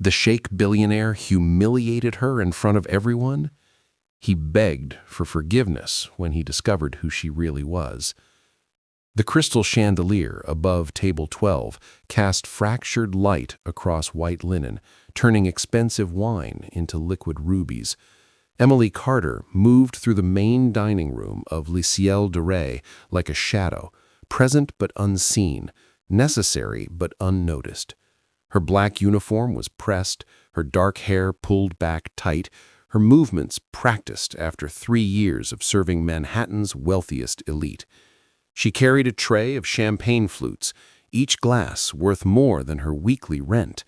The Sheikh Billionaire humiliated her in front of everyone. He begged for forgiveness when he discovered who she really was. The crystal chandelier above table 12 cast fractured light across white linen, turning expensive wine into liquid rubies. Emily Carter moved through the main dining room of Le Ciel de Rey like a shadow, present but unseen, necessary but unnoticed. Her black uniform was pressed, her dark hair pulled back tight, her movements practiced after 3 years of serving Manhattan's wealthiest elite. She carried a tray of champagne flutes, each glass worth more than her weekly rent.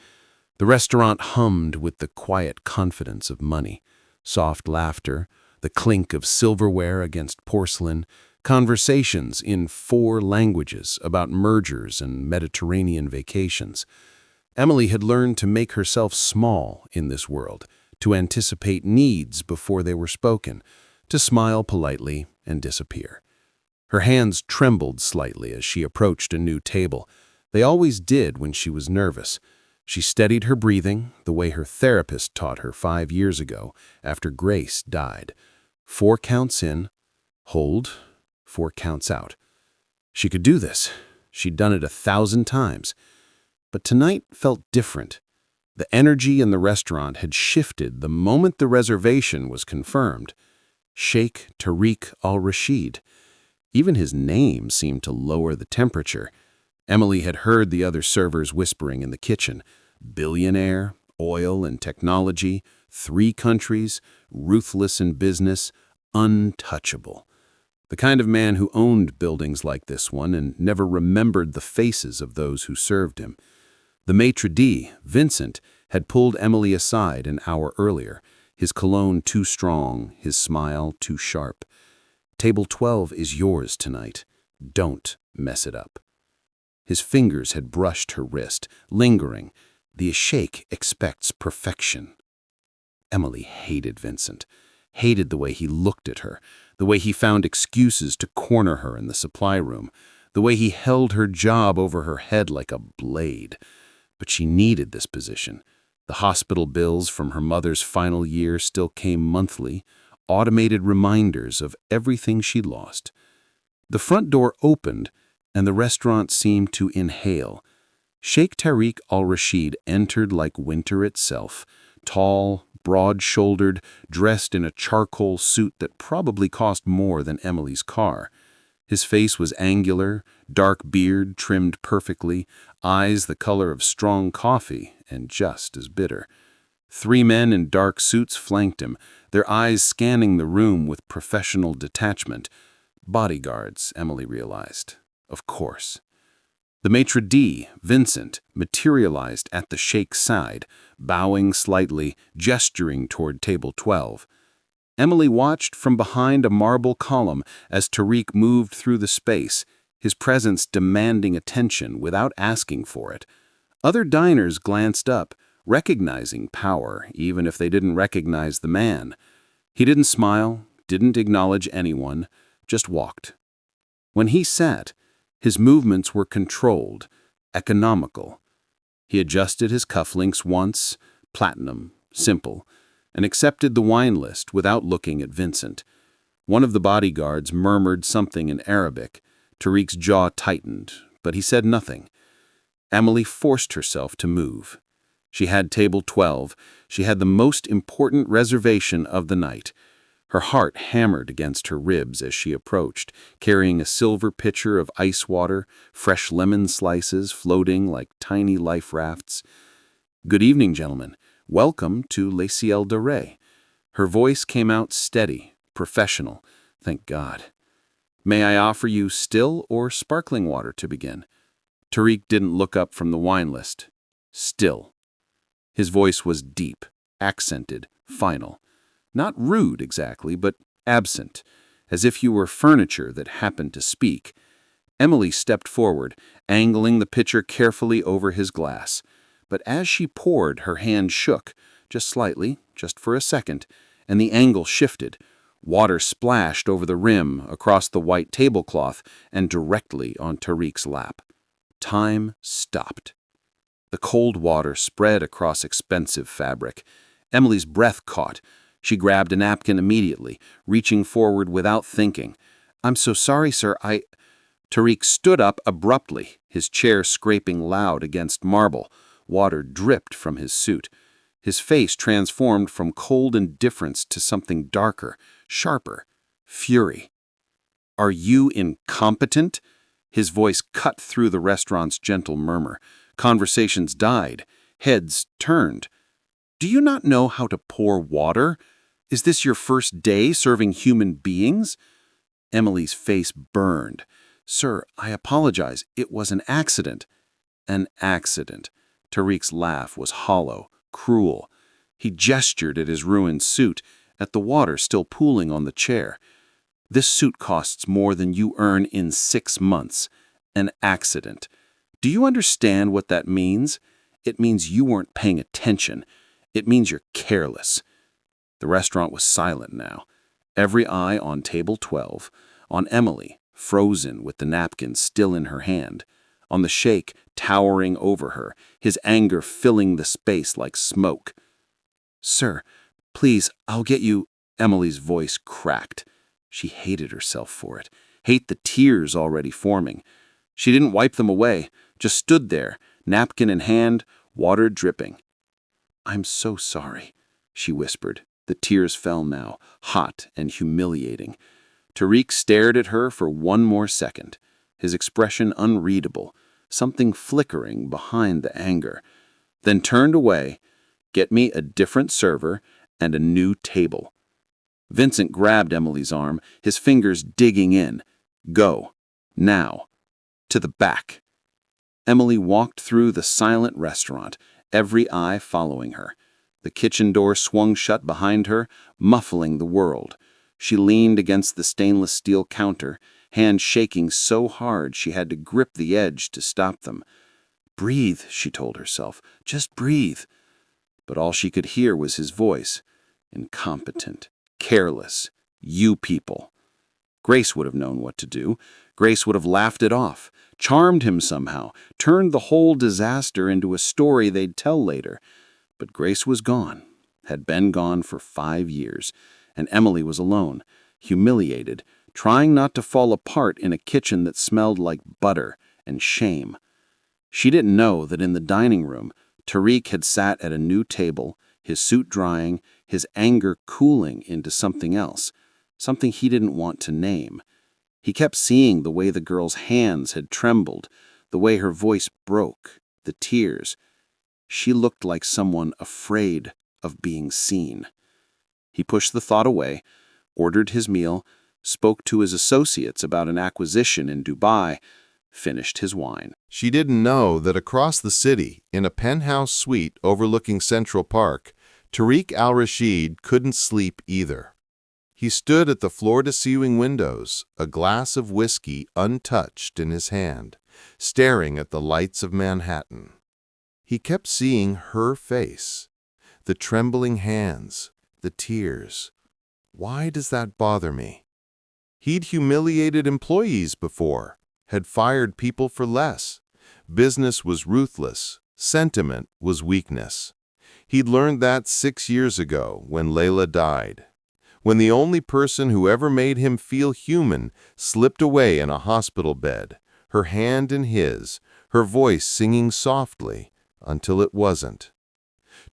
The restaurant hummed with the quiet confidence of money. Soft laughter, the clink of silverware against porcelain, conversations in 4 languages about mergers and Mediterranean vacations. Emily had learned to make herself small in this world, to anticipate needs before they were spoken, to smile politely and disappear. Her hands trembled slightly as she approached a new table. They always did when she was nervous. She steadied her breathing the way her therapist taught her 5 years ago after Grace died. 4 counts in, hold, 4 counts out. She could do this. She'd done it 1,000 times. But tonight felt different. The energy in the restaurant had shifted the moment the reservation was confirmed. Sheikh Tariq Al-Rashid. Even his name seemed to lower the temperature. Emily had heard the other servers whispering in the kitchen. Billionaire, oil and technology, 3 countries, ruthless in business, untouchable. The kind of man who owned buildings like this one and never remembered the faces of those who served him. The maitre d', Vincent, had pulled Emily aside an hour earlier, his cologne too strong, his smile too sharp. Table 12 is yours tonight. Don't mess it up. His fingers had brushed her wrist, lingering. The sheikh expects perfection. Emily hated Vincent, hated the way he looked at her, the way he found excuses to corner her in the supply room, the way he held her job over her head like a blade. But she needed this position. The hospital bills from her mother's final year still came monthly, automated reminders of everything she'd lost. The front door opened, and the restaurant seemed to inhale. Sheikh Tariq Al-Rashid entered like winter itself, tall, broad-shouldered, dressed in a charcoal suit that probably cost more than Emily's car. His face was angular, dark beard trimmed perfectly, eyes the color of strong coffee and just as bitter. 3 men in dark suits flanked him, their eyes scanning the room with professional detachment. Bodyguards, Emily realized. Of course. The maitre d', Vincent, materialized at the sheikh's side, bowing slightly, gesturing toward table 12. Emily watched from behind a marble column as Tariq moved through the space, his presence demanding attention without asking for it. Other diners glanced up, recognizing power, even if they didn't recognize the man. He didn't smile, didn't acknowledge anyone, just walked. When he sat, his movements were controlled, economical. He adjusted his cufflinks once, platinum, simple, and accepted the wine list without looking at Vincent. One of the bodyguards murmured something in Arabic. Tariq's jaw tightened, but he said nothing. Emily forced herself to move. She had table 12. She had the most important reservation of the night. Her heart hammered against her ribs as she approached, carrying a silver pitcher of ice water, fresh lemon slices floating like tiny life rafts. "Good evening, gentlemen. Welcome to Le Ciel de Rey." Her voice came out steady, professional, thank God. "May I offer you still or sparkling water to begin?" Tariq didn't look up from the wine list. Still. His voice was deep, accented, final. Not rude exactly, but absent, as if you were furniture that happened to speak. Emily stepped forward, angling the pitcher carefully over his glass. But as she poured, her hand shook, just slightly, just for a second, and the angle shifted. Water splashed over the rim, across the white tablecloth, and directly on Tariq's lap. Time stopped. The cold water spread across expensive fabric. Emily's breath caught. She grabbed a napkin immediately, reaching forward without thinking. "I'm so sorry, sir, Tariq stood up abruptly, his chair scraping loud against marble. Water dripped from his suit. His face transformed from cold indifference to something darker, sharper, fury. "Are you incompetent?" His voice cut through the restaurant's gentle murmur. Conversations died. Heads turned. "Do you not know how to pour water? Is this your first day serving human beings?" Emily's face burned. "Sir, I apologize. It was an accident." An accident. Tariq's laugh was hollow, cruel. He gestured at his ruined suit, at the water still pooling on the chair. "This suit costs more than you earn in 6 months. An accident. Do you understand what that means? It means you weren't paying attention. It means you're careless." The restaurant was silent now. Every eye on table 12, on Emily, frozen with the napkin still in her hand, on the sheikh towering over her, his anger filling the space like smoke. "Sir, please, I'll get you—" Emily's voice cracked. She hated herself for it, hate the tears already forming. She didn't wipe them away, just stood there, napkin in hand, water dripping. "I'm so sorry," she whispered. The tears fell now, hot and humiliating. Tariq stared at her for one more second, his expression unreadable, something flickering behind the anger, then turned away. "Get me a different server and a new table." Vincent grabbed Emily's arm, his fingers digging in. "Go. Now. To the back." Emily walked through the silent restaurant, every eye following her. The kitchen door swung shut behind her, muffling the world. She leaned against the stainless steel counter, hands shaking so hard she had to grip the edge to stop them. "Breathe," she told herself. "Just breathe." But all she could hear was his voice. "Incompetent. Careless. You people." Grace would have known what to do. Grace would have laughed it off, charmed him somehow, turned the whole disaster into a story they'd tell later. But Grace was gone, had been gone for 5 years, and Emily was alone, humiliated, trying not to fall apart in a kitchen that smelled like butter and shame. She didn't know that in the dining room, Tariq had sat at a new table, his suit drying, his anger cooling into something else, something he didn't want to name. He kept seeing the way the girl's hands had trembled, the way her voice broke, the tears. She looked like someone afraid of being seen. He pushed the thought away, ordered his meal, spoke to his associates about an acquisition in Dubai, finished his wine. She didn't know that across the city, in a penthouse suite overlooking Central Park, Tariq Al-Rashid couldn't sleep either. He stood at the floor-to-ceiling windows, a glass of whiskey untouched in his hand, staring at the lights of Manhattan. He kept seeing her face, the trembling hands, the tears. Why does that bother me? He'd humiliated employees before, had fired people for less. Business was ruthless, sentiment was weakness. He'd learned that 6 years ago when Layla died, when the only person who ever made him feel human slipped away in a hospital bed, her hand in his, her voice singing softly until it wasn't.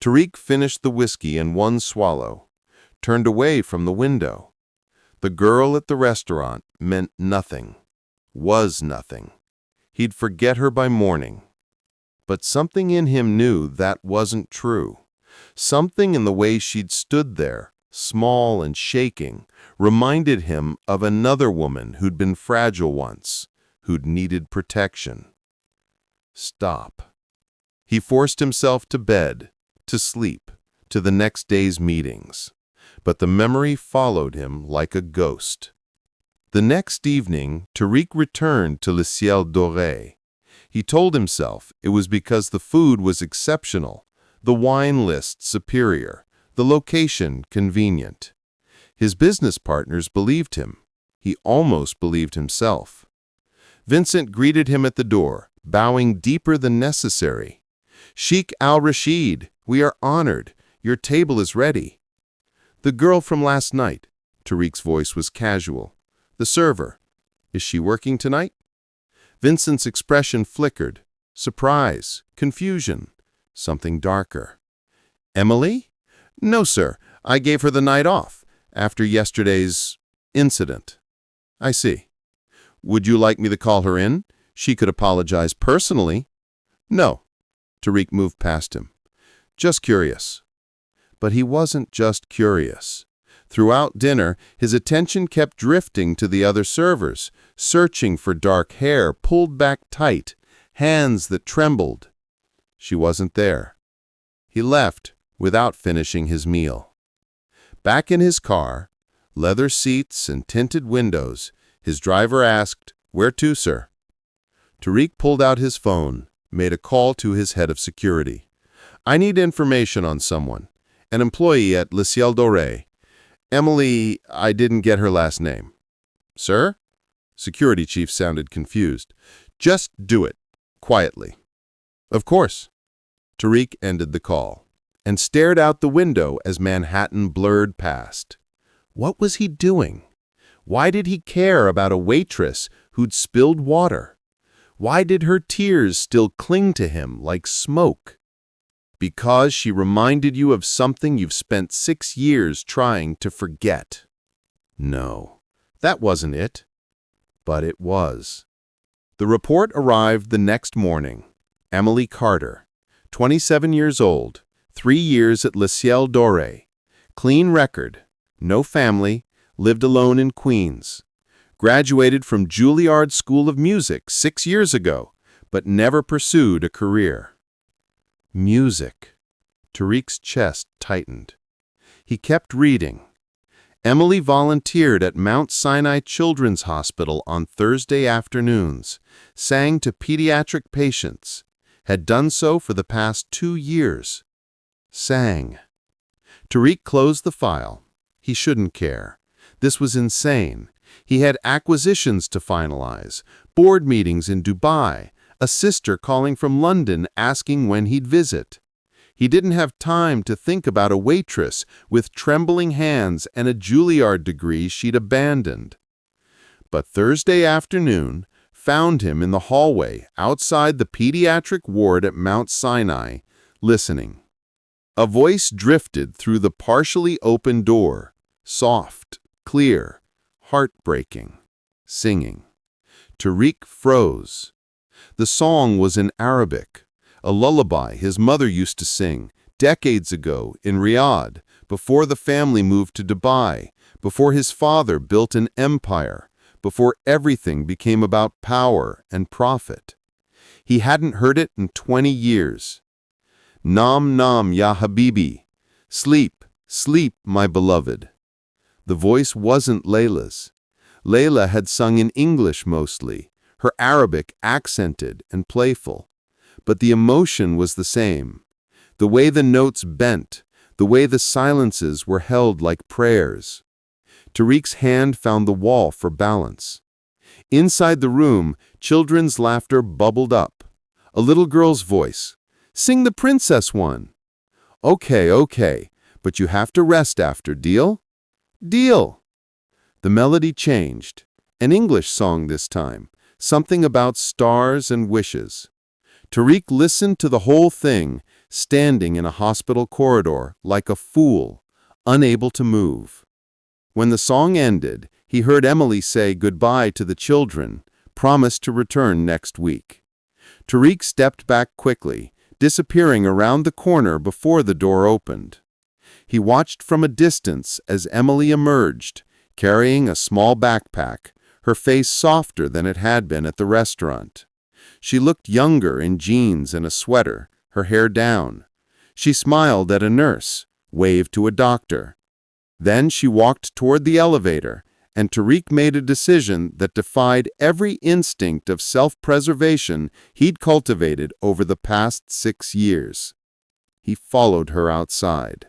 Tariq finished the whiskey in one swallow, turned away from the window. The girl at the restaurant meant nothing, was nothing. He'd forget her by morning. But something in him knew that wasn't true. Something in the way she'd stood there, small and shaking, reminded him of another woman who'd been fragile once, who'd needed protection. Stop. He forced himself to bed, to sleep, to the next day's meetings. But the memory followed him like a ghost. The next evening, Tariq returned to Le Ciel Doré. He told himself it was because the food was exceptional, the wine list superior, the location convenient. His business partners believed him. He almost believed himself. Vincent greeted him at the door, bowing deeper than necessary. Sheikh Al-Rashid, we are honored. Your table is ready. The girl from last night. Tariq's voice was casual. The server. Is she working tonight? Vincent's expression flickered. Surprise, confusion, something darker. Emily? No, sir. I gave her the night off after yesterday's incident. I see. Would you like me to call her in? She could apologize personally. No. Tariq moved past him. Just curious. But he wasn't just curious. Throughout dinner, his attention kept drifting to the other servers, searching for dark hair pulled back tight, hands that trembled. She wasn't there. He left without finishing his meal. Back in his car, leather seats and tinted windows, his driver asked, "Where to, sir?" Tariq pulled out his phone, made a call to his head of security. "I need information on someone. An employee at Le Ciel Doré. Emily, I didn't get her last name." "Sir?" Security chief sounded confused. "Just do it. Quietly." "Of course." Tariq ended the call and stared out the window as Manhattan blurred past. What was he doing? Why did he care about a waitress who'd spilled water? Why did her tears still cling to him like smoke? Because she reminded you of something you've spent 6 years trying to forget. No, that wasn't it. But it was. The report arrived the next morning. Emily Carter, 27 years old, 3 years at Le Ciel Doré. Clean record, no family, lived alone in Queens. Graduated from Juilliard School of Music 6 years ago, but never pursued a career. Music. Tariq's chest tightened. He kept reading. Emily volunteered at Mount Sinai Children's Hospital on Thursday afternoons, sang to pediatric patients, had done so for the past 2 years. Sang. Tariq closed the file. He shouldn't care. This was insane. He had acquisitions to finalize, board meetings in Dubai, a sister calling from London asking when he'd visit. He didn't have time to think about a waitress with trembling hands and a Juilliard degree she'd abandoned. But Thursday afternoon found him in the hallway outside the pediatric ward at Mount Sinai, listening. A voice drifted through the partially open door, soft, clear, heartbreaking, singing. Tariq froze. The song was in Arabic, a lullaby his mother used to sing decades ago in Riyadh, before the family moved to Dubai, before his father built an empire, before everything became about power and profit. He hadn't heard it in 20 years. Nam nam ya habibi, sleep, sleep, my beloved. The voice wasn't Layla's. Layla had sung in English mostly, her Arabic accented and playful. But the emotion was the same. The way the notes bent, the way the silences were held like prayers. Tariq's hand found the wall for balance. Inside the room, children's laughter bubbled up. A little girl's voice. "Sing the princess one." Okay, but you have to rest after, deal?" "Deal." The melody changed. An English song this time, something about stars and wishes. Tariq listened to the whole thing, standing in a hospital corridor like a fool, unable to move. When the song ended, he heard Emily say goodbye to the children, promise to return next week. Tariq stepped back quickly, disappearing around the corner before the door opened. He watched from a distance as Emily emerged, carrying a small backpack, her face softer than it had been at the restaurant. She looked younger in jeans and a sweater, her hair down. She smiled at a nurse, waved to a doctor. Then she walked toward the elevator, and Tariq made a decision that defied every instinct of self-preservation he'd cultivated over the past 6 years. He followed her outside.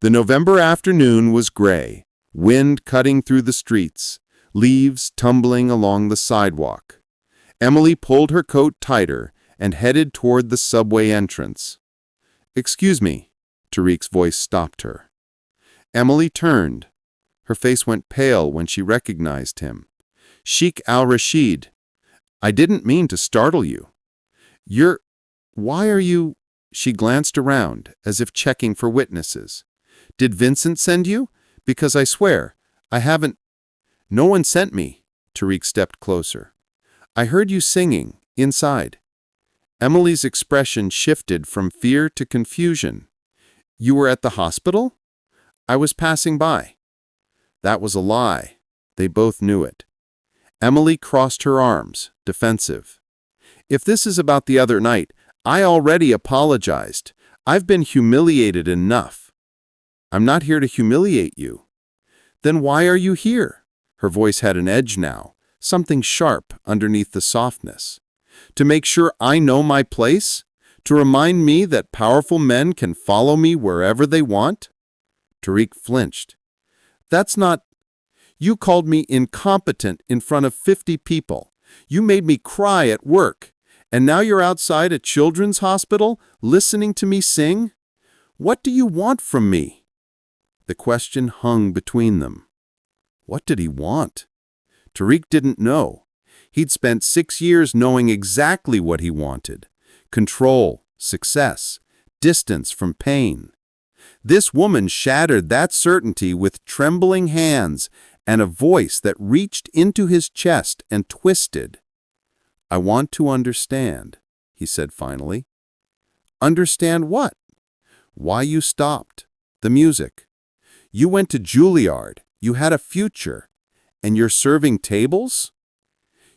The November afternoon was gray, wind cutting through the streets, leaves tumbling along the sidewalk. Emily pulled her coat tighter and headed toward the subway entrance. "Excuse me," Tariq's voice stopped her. Emily turned. Her face went pale when she recognized him. "Sheikh Al-Rashid, I didn't mean to startle you. Why are you—" She glanced around, as if checking for witnesses. "Did Vincent send you? Because I swear, I haven't—" "No one sent me." Tariq stepped closer. "I heard you singing, inside." Emily's expression shifted from fear to confusion. "You were at the hospital?" "I was passing by." That was a lie. They both knew it. Emily crossed her arms, defensive. "If this is about the other night, I already apologized. I've been humiliated enough." "I'm not here to humiliate you." "Then why are you here?" Her voice had an edge now, something sharp underneath the softness. "To make sure I know my place? To remind me that powerful men can follow me wherever they want?" Tariq flinched. "That's not— You called me incompetent in front of 50 people. You made me cry at work. And now you're outside a children's hospital listening to me sing? What do you want from me?" The question hung between them. What did he want? Tariq didn't know. He'd spent 6 years knowing exactly what he wanted: control, success, distance from pain. This woman shattered that certainty with trembling hands and a voice that reached into his chest and twisted. "I want to understand," he said finally. "Understand what?" "Why you stopped. The music. You went to Juilliard. You had a future. And you're serving tables?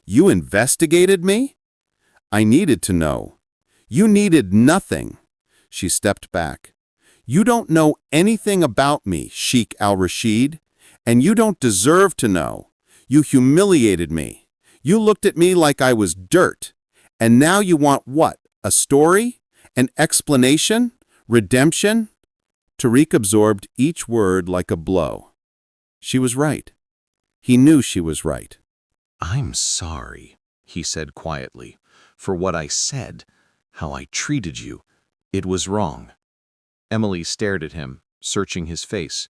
You investigated me?" "I needed to know." "You needed nothing." She stepped back. "You don't know anything about me, Sheikh Al-Rashid, and you don't deserve to know. You humiliated me. You looked at me like I was dirt. And now you want what? A story? An explanation? Redemption?" Tariq absorbed each word like a blow. She was right. He knew she was right. "I'm sorry," he said quietly, "for what I said, how I treated you. It was wrong." Emily stared at him, searching his face.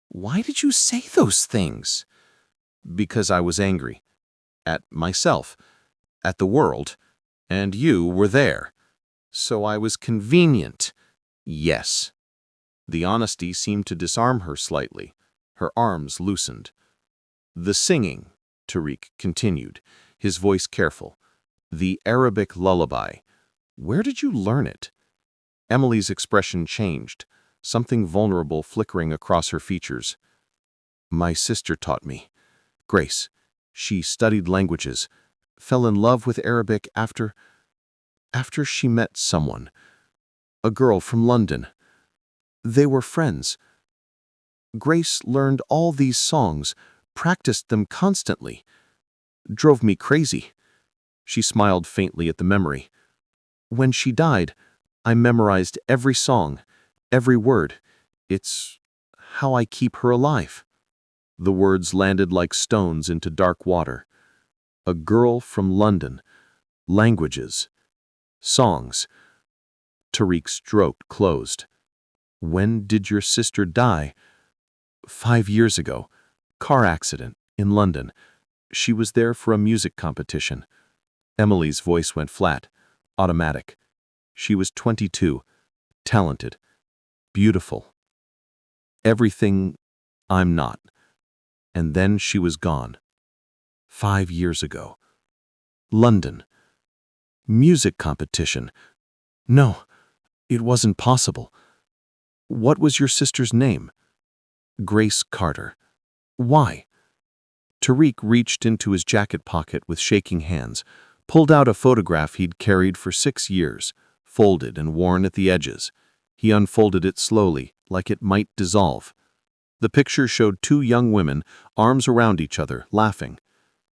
"Why did you say those things?" "Because I was angry. At myself. At the world. And you were there. So I was convenient. Yes." The honesty seemed to disarm her slightly. Her arms loosened. "The singing," Tariq continued, his voice careful. "The Arabic lullaby. Where did you learn it?" Emily's expression changed, something vulnerable flickering across her features. "My sister taught me. Grace. She studied languages, fell in love with Arabic after she met someone. A girl from London. They were friends. Grace learned all these songs, practiced them constantly. Drove me crazy." She smiled faintly at the memory. "When she died, I memorized every song, every word. It's how I keep her alive." The words landed like stones into dark water. A girl from London. Languages. Songs. Tariq's throat closed. "When did your sister die?" 5 years ago. Car accident in London. She was there for a music competition." Emily's voice went flat, automatic. She was 22, talented, beautiful. Everything I'm not. And then she was gone. 5 years ago. London. Music competition. No, it wasn't possible. What was your sister's name? Grace Carter. Why? Tariq reached into his jacket pocket with shaking hands, pulled out a photograph he'd carried for 6 years, folded and worn at the edges. He unfolded it slowly, like it might dissolve. The picture showed 2 young women, arms around each other, laughing.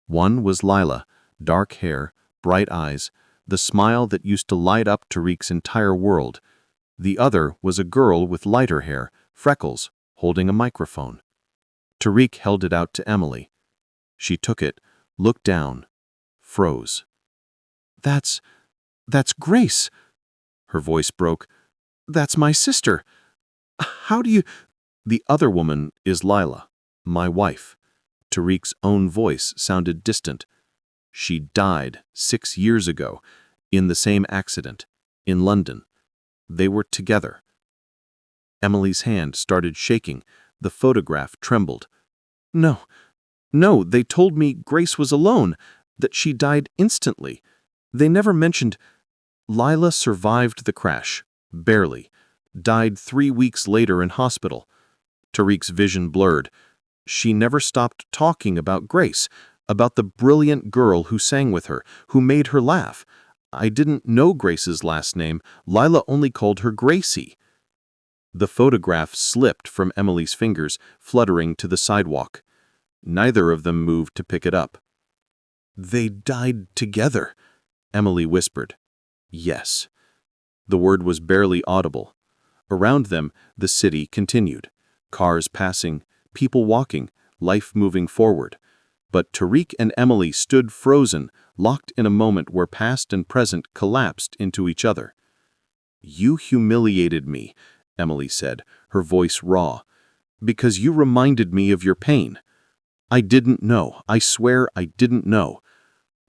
One was Layla, dark hair, bright eyes, the smile that used to light up Tariq's entire world. The other was a girl with lighter hair, freckles, holding a microphone. Tariq held it out to Emily. She took it, looked down, froze. That's That's Grace." Her voice broke. "That's my sister. How do you—" "The other woman is Layla, my wife." Tariq's own voice sounded distant. "She died 6 years ago, in the same accident, in London. They were together." Emily's hand started shaking. The photograph trembled. "No, no, they told me Grace was alone, that she died instantly. They never mentioned—" "Layla survived the crash, barely. Died 3 weeks later in hospital." Tariq's vision blurred. "She never stopped talking about Grace, about the brilliant girl who sang with her, who made her laugh. I didn't know Grace's last name. Layla only called her Gracie." The photograph slipped from Emily's fingers, fluttering to the sidewalk. Neither of them moved to pick it up. "They died together," Emily whispered. "Yes." The word was barely audible. Around them, the city continued. Cars passing, people walking, life moving forward. But Tariq and Emily stood frozen, locked in a moment where past and present collapsed into each other. "You humiliated me," Emily said, her voice raw, "because you reminded me of your pain. I didn't know. I swear I didn't know.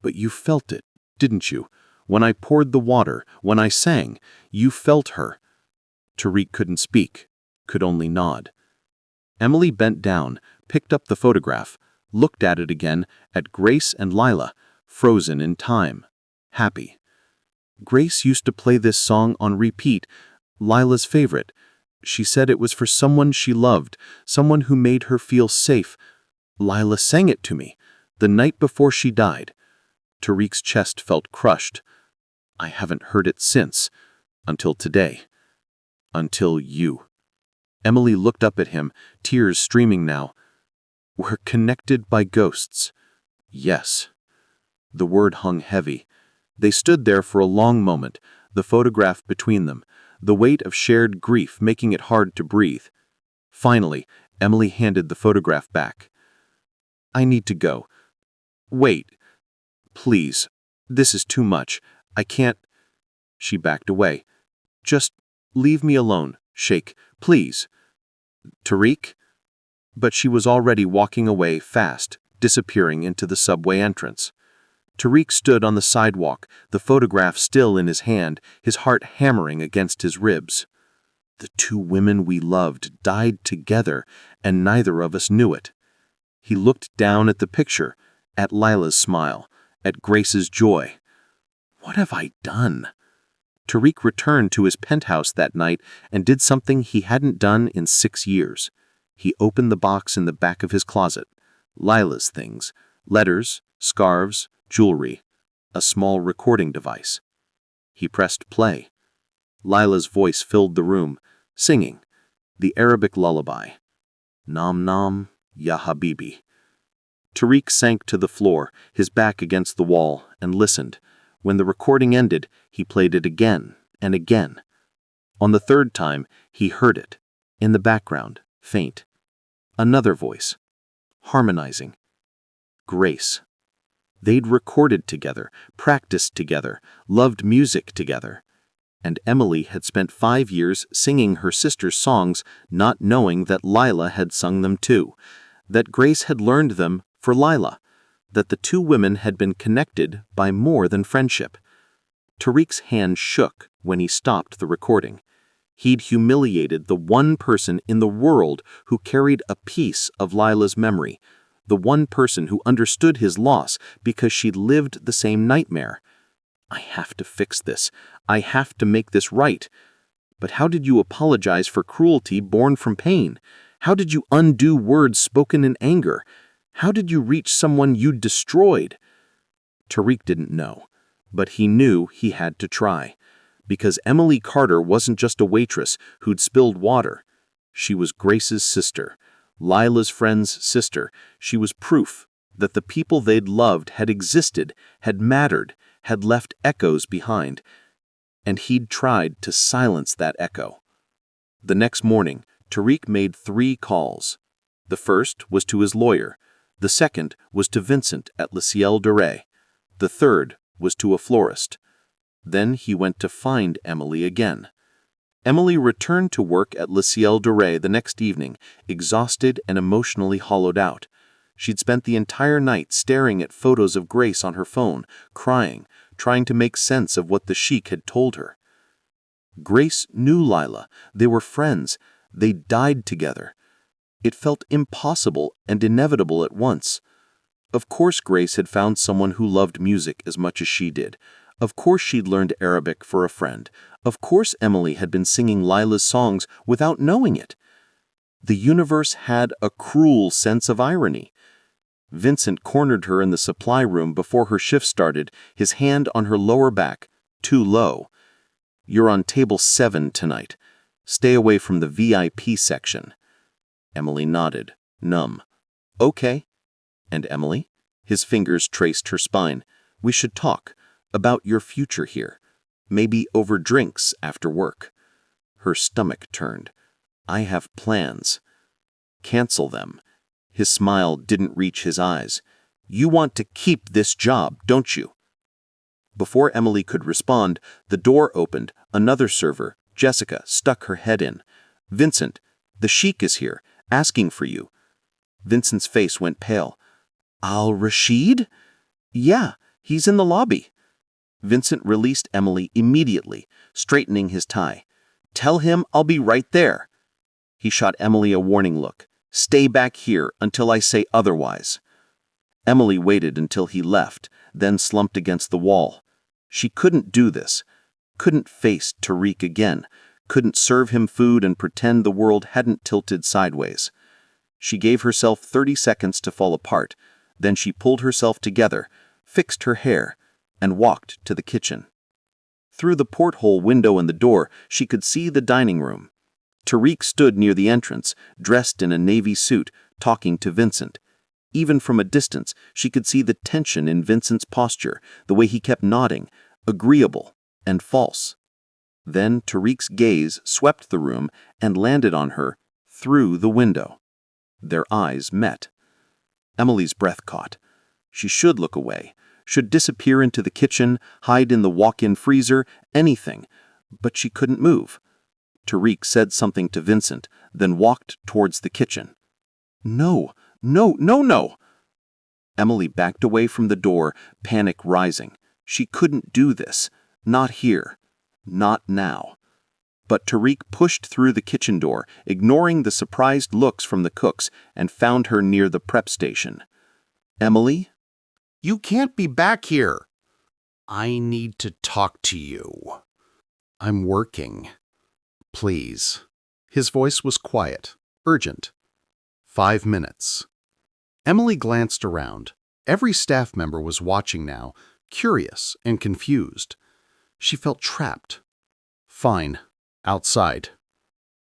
But you felt it, didn't you? When I poured the water, when I sang, you felt her." Tariq couldn't speak, could only nod. Emily bent down, picked up the photograph, looked at it again, at Grace and Layla, frozen in time, happy. "Grace used to play this song on repeat, Layla's favorite. She said it was for someone she loved, someone who made her feel safe. Layla sang it to me, the night before she died." Tariq's chest felt crushed. "I haven't heard it since, until today. Until you." Emily looked up at him, tears streaming now. "We're connected by ghosts." "Yes." The word hung heavy. They stood there for a long moment, the photograph between them, the weight of shared grief making it hard to breathe. Finally, Emily handed the photograph back. "I need to go." "Wait. Please. This is too much. I can't—" She backed away. "Just leave me alone, Sheikh, please." "Tariq?" But she was already walking away fast, disappearing into the subway entrance. Tariq stood on the sidewalk, the photograph still in his hand, his heart hammering against his ribs. The two women we loved died together, and neither of us knew it. He looked down at the picture, at Layla's smile, at Grace's joy. What have I done? Tariq returned to his penthouse that night and did something he hadn't done in 6 years. He opened the box in the back of his closet. Layla's things, letters, scarves, jewelry, a small recording device. He pressed play. Layla's voice filled the room, singing, the Arabic lullaby, Nam Nam, Ya Habibi. Tariq sank to the floor, his back against the wall, and listened. When the recording ended, he played it again and again. On the third time, he heard it, in the background, faint. Another voice, harmonizing. Grace. They'd recorded together, practiced together, loved music together. And Emily had spent 5 years singing her sister's songs, not knowing that Layla had sung them too, that Grace had learned them for Layla, that the two women had been connected by more than friendship. Tariq's hand shook when he stopped the recording. He'd humiliated the one person in the world who carried a piece of Layla's memory, the one person who understood his loss because she'd lived the same nightmare. I have to fix this. I have to make this right. But how did you apologize for cruelty born from pain? How did you undo words spoken in anger? How did you reach someone you'd destroyed? Tariq didn't know, but he knew he had to try. Because Emily Carter wasn't just a waitress who'd spilled water. She was Grace's sister, Layla's friend's sister. She was proof that the people they'd loved had existed, had mattered, had left echoes behind. And he'd tried to silence that echo. The next morning, Tariq made 3 calls. The first was to his lawyer. The second was to Vincent at Le Ciel de Rey. The third was to a florist. Then he went to find Emily again. Emily returned to work at Le Ciel Doré the next evening, exhausted and emotionally hollowed out. She'd spent the entire night staring at photos of Grace on her phone, crying, trying to make sense of what the Sheikh had told her. Grace knew Layla. They were friends. They died together. It felt impossible and inevitable at once. Of course Grace had found someone who loved music as much as she did. Of course she'd learned Arabic for a friend. Of course Emily had been singing Layla's songs without knowing it. The universe had a cruel sense of irony. Vincent cornered her in the supply room before her shift started, his hand on her lower back, too low. "You're on table 7 tonight. Stay away from the VIP section." Emily nodded, numb. "Okay." "And Emily?" His fingers traced her spine. "We should talk about your future here. Maybe over drinks after work." Her stomach turned. "I have plans." "Cancel them." His smile didn't reach his eyes. "You want to keep this job, don't you?" Before Emily could respond, the door opened. Another server, Jessica, stuck her head in. "Vincent, the Sheikh is here, asking for you." Vincent's face went pale. "Al-Rashid?" "Yeah, he's in the lobby." Vincent released Emily immediately, straightening his tie. "Tell him I'll be right there." He shot Emily a warning look. "Stay back here until I say otherwise." Emily waited until he left, then slumped against the wall. She couldn't do this. Couldn't face Tariq again. Couldn't serve him food and pretend the world hadn't tilted sideways. She gave herself 30 seconds to fall apart. Then she pulled herself together, fixed her hair, and walked to the kitchen. Through the porthole window in the door, she could see the dining room. Tariq stood near the entrance, dressed in a navy suit, talking to Vincent. Even from a distance, she could see the tension in Vincent's posture, the way he kept nodding, agreeable and false. Then Tariq's gaze swept the room and landed on her through the window. Their eyes met. Emily's breath caught. She should look away, should disappear into the kitchen, hide in the walk-in freezer, anything, but she couldn't move. Tariq said something to Vincent, then walked towards the kitchen. "No, no, no, no!" Emily backed away from the door, panic rising. She couldn't do this. Not here. Not now. But Tariq pushed through the kitchen door, ignoring the surprised looks from the cooks, and found her near the prep station. "Emily?" You can't be back here. I need to talk to you. I'm working. Please. His voice was quiet, urgent. 5 minutes. Emily glanced around. Every staff member was watching now, curious and confused. She felt trapped. Fine. Outside.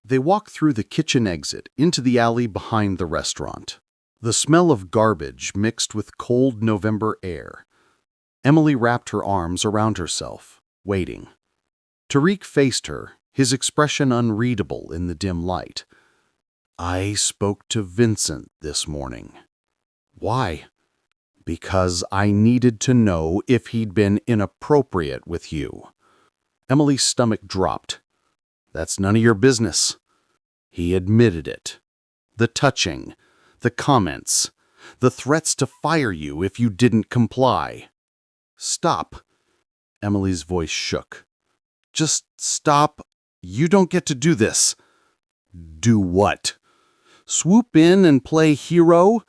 They walked through the kitchen exit into the alley behind the restaurant. The smell of garbage mixed with cold November air. Emily wrapped her arms around herself, waiting. Tariq faced her, his expression unreadable in the dim light. I spoke to Vincent this morning. Why? Because I needed to know if he'd been inappropriate with you. Emily's stomach dropped. That's none of your business. He admitted it. The touching, the comments, the threats to fire you if you didn't comply. Stop. Emily's voice shook. Just stop. You don't get to do this. Do what? Swoop in and play hero?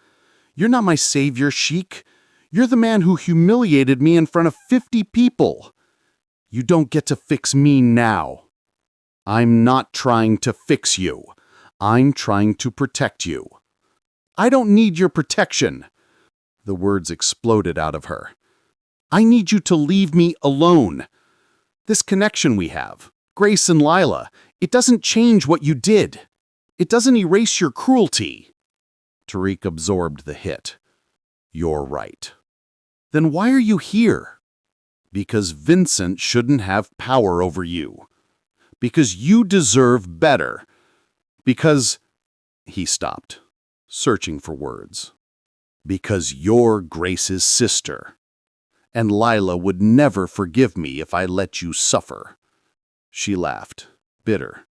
You're not my savior, Sheikh. You're the man who humiliated me in front of 50 people. You don't get to fix me now. I'm not trying to fix you. I'm trying to protect you. I don't need your protection. The words exploded out of her. I need you to leave me alone. This connection we have, Grace and Layla, it doesn't change what you did. It doesn't erase your cruelty. Tariq absorbed the hit. You're right. Then why are you here? Because Vincent shouldn't have power over you. Because you deserve better. Because... He stopped, searching for words. Because you're Grace's sister. And Layla would never forgive me if I let you suffer." She laughed, bitter.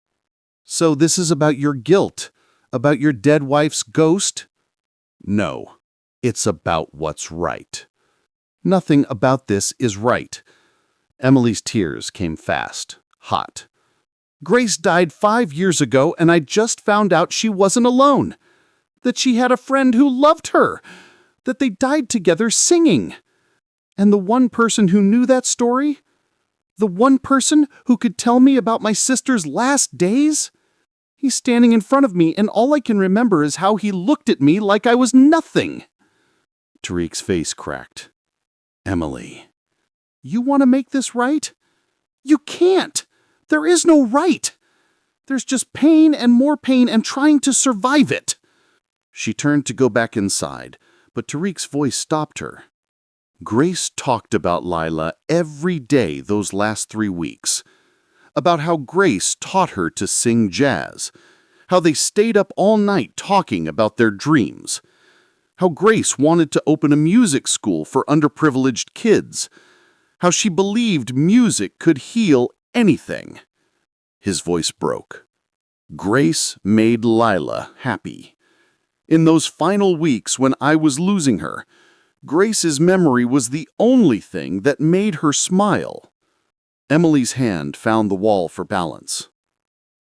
"So this is about your guilt? About your dead wife's ghost?" "No, it's about what's right." "Nothing about this is right." Emily's tears came fast, hot. "Grace died 5 years ago, and I just found out she wasn't alone. That she had a friend who loved her. That they died together singing. And the one person who knew that story? The one person who could tell me about my sister's last days? He's standing in front of me, and all I can remember is how he looked at me like I was nothing." Tariq's face cracked. "Emily, you want to make this right? You can't. There is no right. There's just pain and more pain and trying to survive it." She turned to go back inside, but Tariq's voice stopped her. Grace talked about Layla every day those last 3 weeks. About how Grace taught her to sing jazz. How they stayed up all night talking about their dreams. How Grace wanted to open a music school for underprivileged kids. How she believed music could heal anything. His voice broke. Grace made Layla happy. In those final weeks when I was losing her, Grace's memory was the only thing that made her smile. Emily's hand found the wall for balance.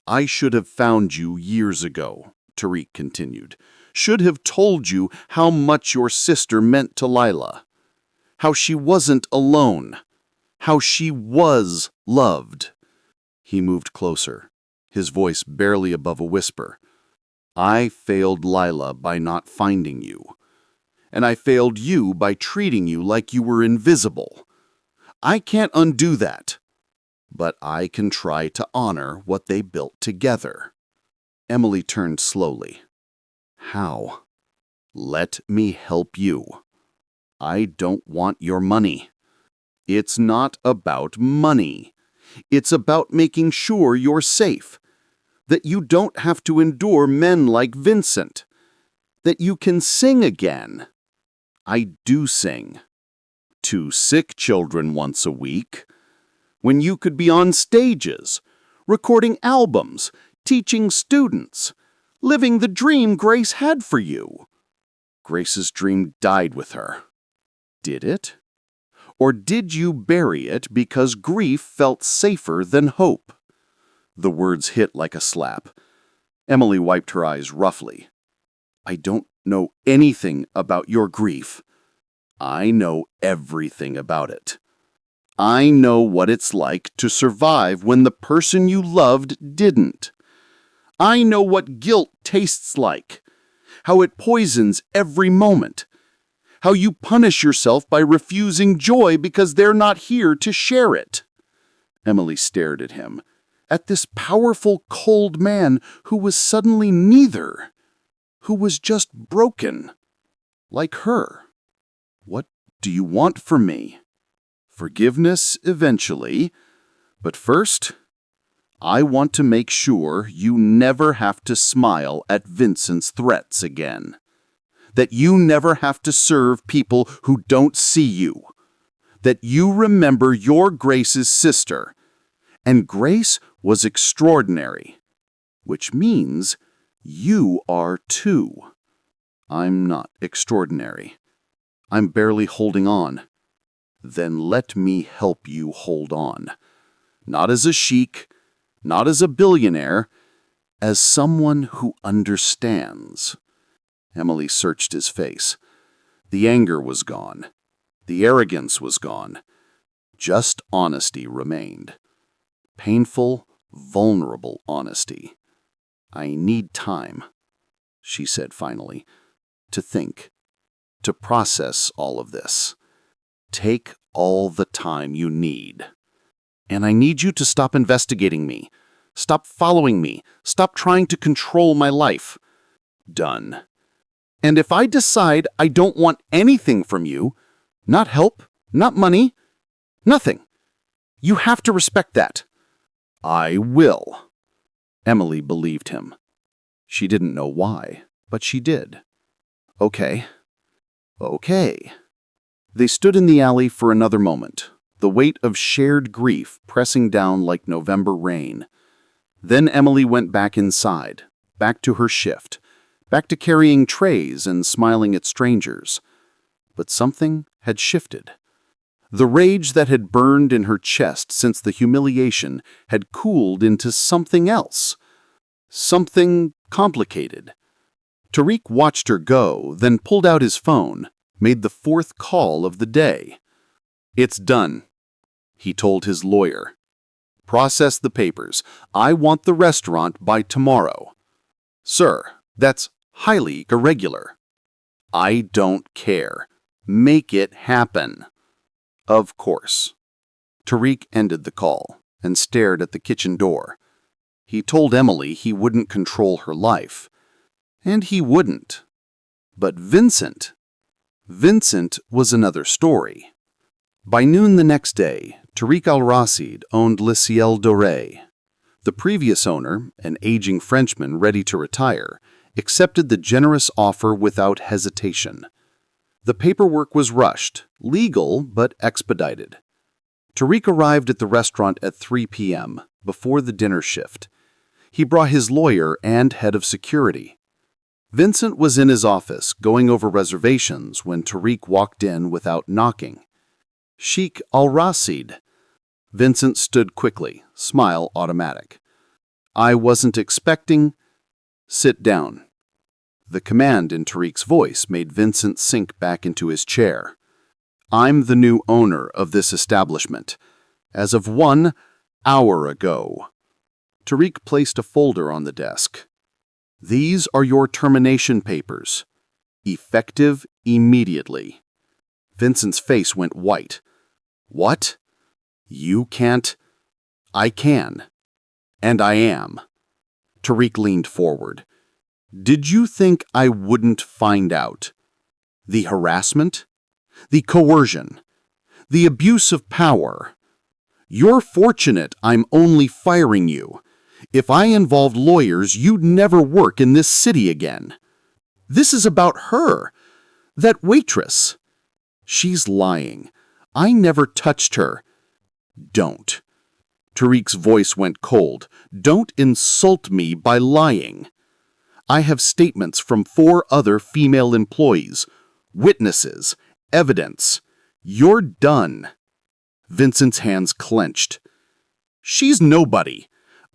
"I should have found you years ago," Tariq continued. "Should have told you how much your sister meant to Layla. How she wasn't alone. How she was loved." He moved closer, his voice barely above a whisper. "I failed Layla by not finding you. And I failed you by treating you like you were invisible. I can't undo that. But I can try to honor what they built together." Emily turned slowly. "How?" "Let me help you. I don't want your money. It's not about money. It's about making sure you're safe. That you don't have to endure men like Vincent. That you can sing again. I do sing. To sick children once a week. When you could be on stages, recording albums, teaching students, living the dream Grace had for you." Grace's dream died with her. Did it? Or did you bury it because grief felt safer than hope? The words hit like a slap. Emily wiped her eyes roughly. "I don't know anything about your grief. I know everything about it. I know what it's like to survive when the person you loved didn't. I know what guilt tastes like, how it poisons every moment, how you punish yourself by refusing joy because they're not here to share it." Emily stared at him, at this powerful, cold man who was suddenly neither, who was just broken, like her. "What do you want from me?" "Forgiveness eventually, but first, I want to make sure you never have to smile at Vincent's threats again. That you never have to serve people who don't see you. That you remember you're Grace's sister. And Grace was extraordinary, which means you are too. I'm not extraordinary. I'm barely holding on. Then let me help you hold on. Not as a sheik, not as a billionaire, as someone who understands." Emily searched his face. The anger was gone. The arrogance was gone. Just honesty remained. Painful, vulnerable honesty. "I need time," she said finally, "to think, to process all of this. Take all the time you need. And I need you to stop investigating me. Stop following me. Stop trying to control my life. Done. And if I decide I don't want anything from you, not help, not money, nothing, you have to respect that." "I will." Emily believed him. She didn't know why, but she did. Okay. They stood in the alley for another moment, the weight of shared grief pressing down like November rain. Then Emily went back inside, back to her shift, back to carrying trays and smiling at strangers. But something had shifted. The rage that had burned in her chest since the humiliation had cooled into something else. Something complicated. Tariq watched her go, then pulled out his phone, made the fourth call of the day. "It's done," he told his lawyer. "Process the papers. I want the restaurant by tomorrow." "Sir, that's highly irregular." "I don't care. Make it happen." "Of course." Tariq ended the call and stared at the kitchen door. He told Emily he wouldn't control her life. And he wouldn't. But Vincent was another story. By noon the next day, Tariq Al-Rashid owned Le Ciel Doré. The previous owner, an aging Frenchman ready to retire, accepted the generous offer without hesitation. The paperwork was rushed, legal but expedited. Tariq arrived at the restaurant at 3 p.m., before the dinner shift. He brought his lawyer and head of security. Vincent was in his office going over reservations when Tariq walked in without knocking. "Sheikh Al-Rashid." Vincent stood quickly, smile automatic. "I wasn't expecting—" "Sit down." The command in Tariq's voice made Vincent sink back into his chair. "I'm the new owner of this establishment, as of 1 hour ago." Tariq placed a folder on the desk. "These are your termination papers. Effective immediately." Vincent's face went white. "What? You can't—" "I can. And I am." Tariq leaned forward. "Did you think I wouldn't find out? The harassment? The coercion? The abuse of power? You're fortunate I'm only firing you. If I involved lawyers, you'd never work in this city again. This is about her, that waitress. She's lying. I never touched her." "Don't." Tariq's voice went cold. "Don't insult me by lying. I have statements from 4 other female employees, witnesses, evidence. You're done." Vincent's hands clenched. "She's nobody.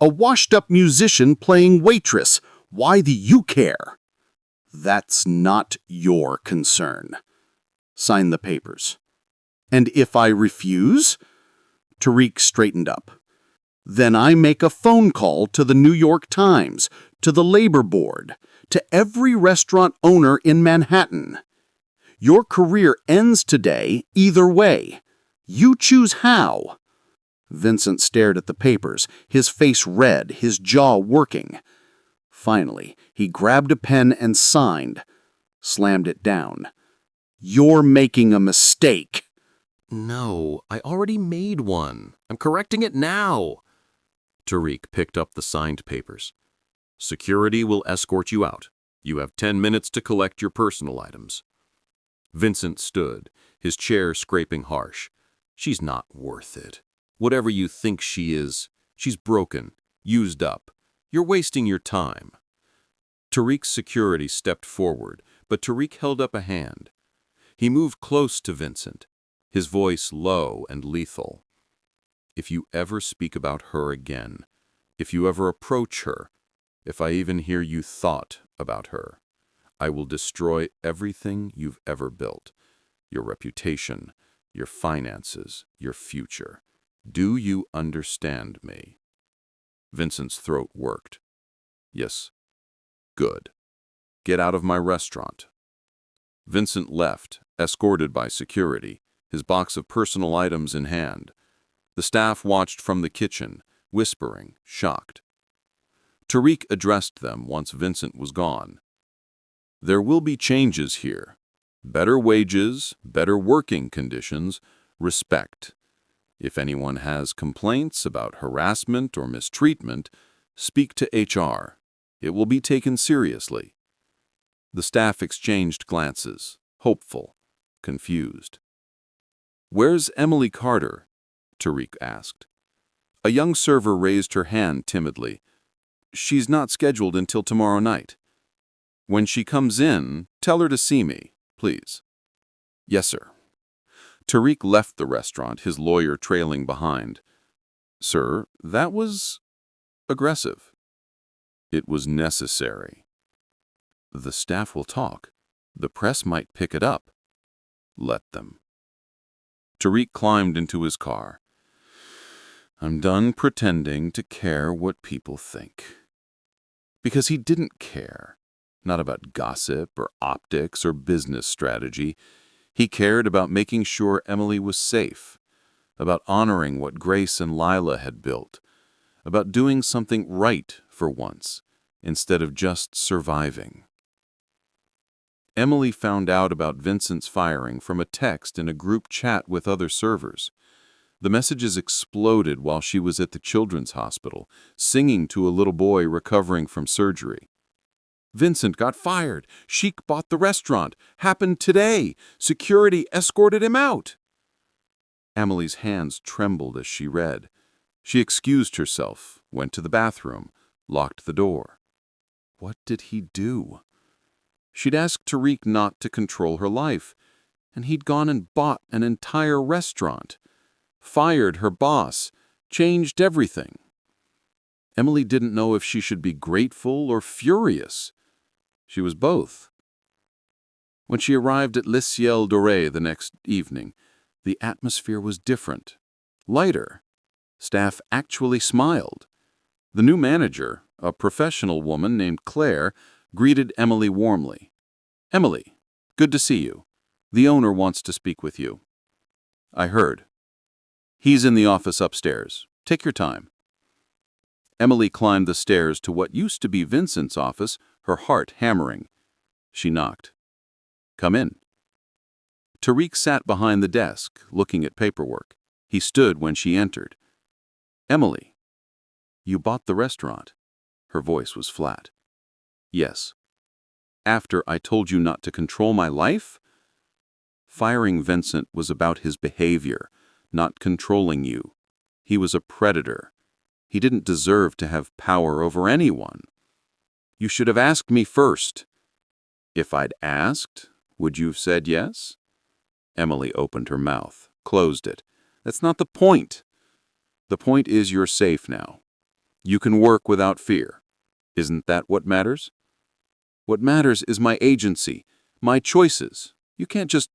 A washed-up musician playing waitress. Why do you care?" "That's not your concern." "Sign the papers." "And if I refuse?" Tariq straightened up. "Then I make a phone call to the New York Times, to the Labor Board, to every restaurant owner in Manhattan. Your career ends today either way. You choose how." Vincent stared at the papers, his face red, his jaw working. Finally, he grabbed a pen and signed, slammed it down. "You're making a mistake." No, I already made one. I'm correcting it now. Tariq picked up the signed papers. "Security will escort you out. You have 10 minutes to collect your personal items." Vincent stood, his chair scraping harsh. "She's not worth it. Whatever you think she is, she's broken, used up. You're wasting your time." Tariq's security stepped forward, but Tariq held up a hand. He moved close to Vincent, his voice low and lethal. "If you ever speak about her again, if you ever approach her, if I even hear you thought about her, I will destroy everything you've ever built, your reputation, your finances, your future. Do you understand me?" Vincent's throat worked. "Yes." "Good. Get out of my restaurant." Vincent left, escorted by security, his box of personal items in hand. The staff watched from the kitchen, whispering, shocked. Tariq addressed them once Vincent was gone. "There will be changes here. Better wages, better working conditions, respect. If anyone has complaints about harassment or mistreatment, speak to HR. It will be taken seriously." The staff exchanged glances, hopeful, confused. "Where's Emily Carter?" Tariq asked. A young server raised her hand timidly. "She's not scheduled until tomorrow night." "When she comes in, tell her to see me, please." "Yes, sir." Tariq left the restaurant, his lawyer trailing behind. "Sir, that was aggressive." "It was necessary." "The staff will talk. The press might pick it up." "Let them." Tariq climbed into his car. "I'm done pretending to care what people think." Because he didn't care. Not about gossip or optics or business strategy. He cared about making sure Emily was safe, about honoring what Grace and Layla had built, about doing something right for once, instead of just surviving. Emily found out about Vincent's firing from a text in a group chat with other servers. The messages exploded while she was at the children's hospital, singing to a little boy recovering from surgery. "Vincent got fired. Sheikh bought the restaurant. Happened today. Security escorted him out." Emily's hands trembled as she read. She excused herself, went to the bathroom, locked the door. What did he do? She'd asked Tariq not to control her life, and he'd gone and bought an entire restaurant, fired her boss, changed everything. Emily didn't know if she should be grateful or furious. She was both. When she arrived at Le Ciel Doré the next evening, the atmosphere was different, lighter. Staff actually smiled. The new manager, a professional woman named Claire, greeted Emily warmly. "Emily, good to see you. The owner wants to speak with you." "I heard." "He's in the office upstairs. Take your time." Emily climbed the stairs to what used to be Vincent's office, her heart hammering. She knocked. "Come in." Tariq sat behind the desk, looking at paperwork. He stood when she entered. "Emily, you bought the restaurant." Her voice was flat. "Yes." "After I told you not to control my life?" Firing Vincent was about his behavior, not controlling you. He was a predator. He didn't deserve to have power over anyone. "You should have asked me first." "If I'd asked, would you have said yes?" Emily opened her mouth, closed it. "That's not the point. The point is you're safe now. You can work without fear. Isn't that what matters?" "What matters is my agency, my choices. You can't just—"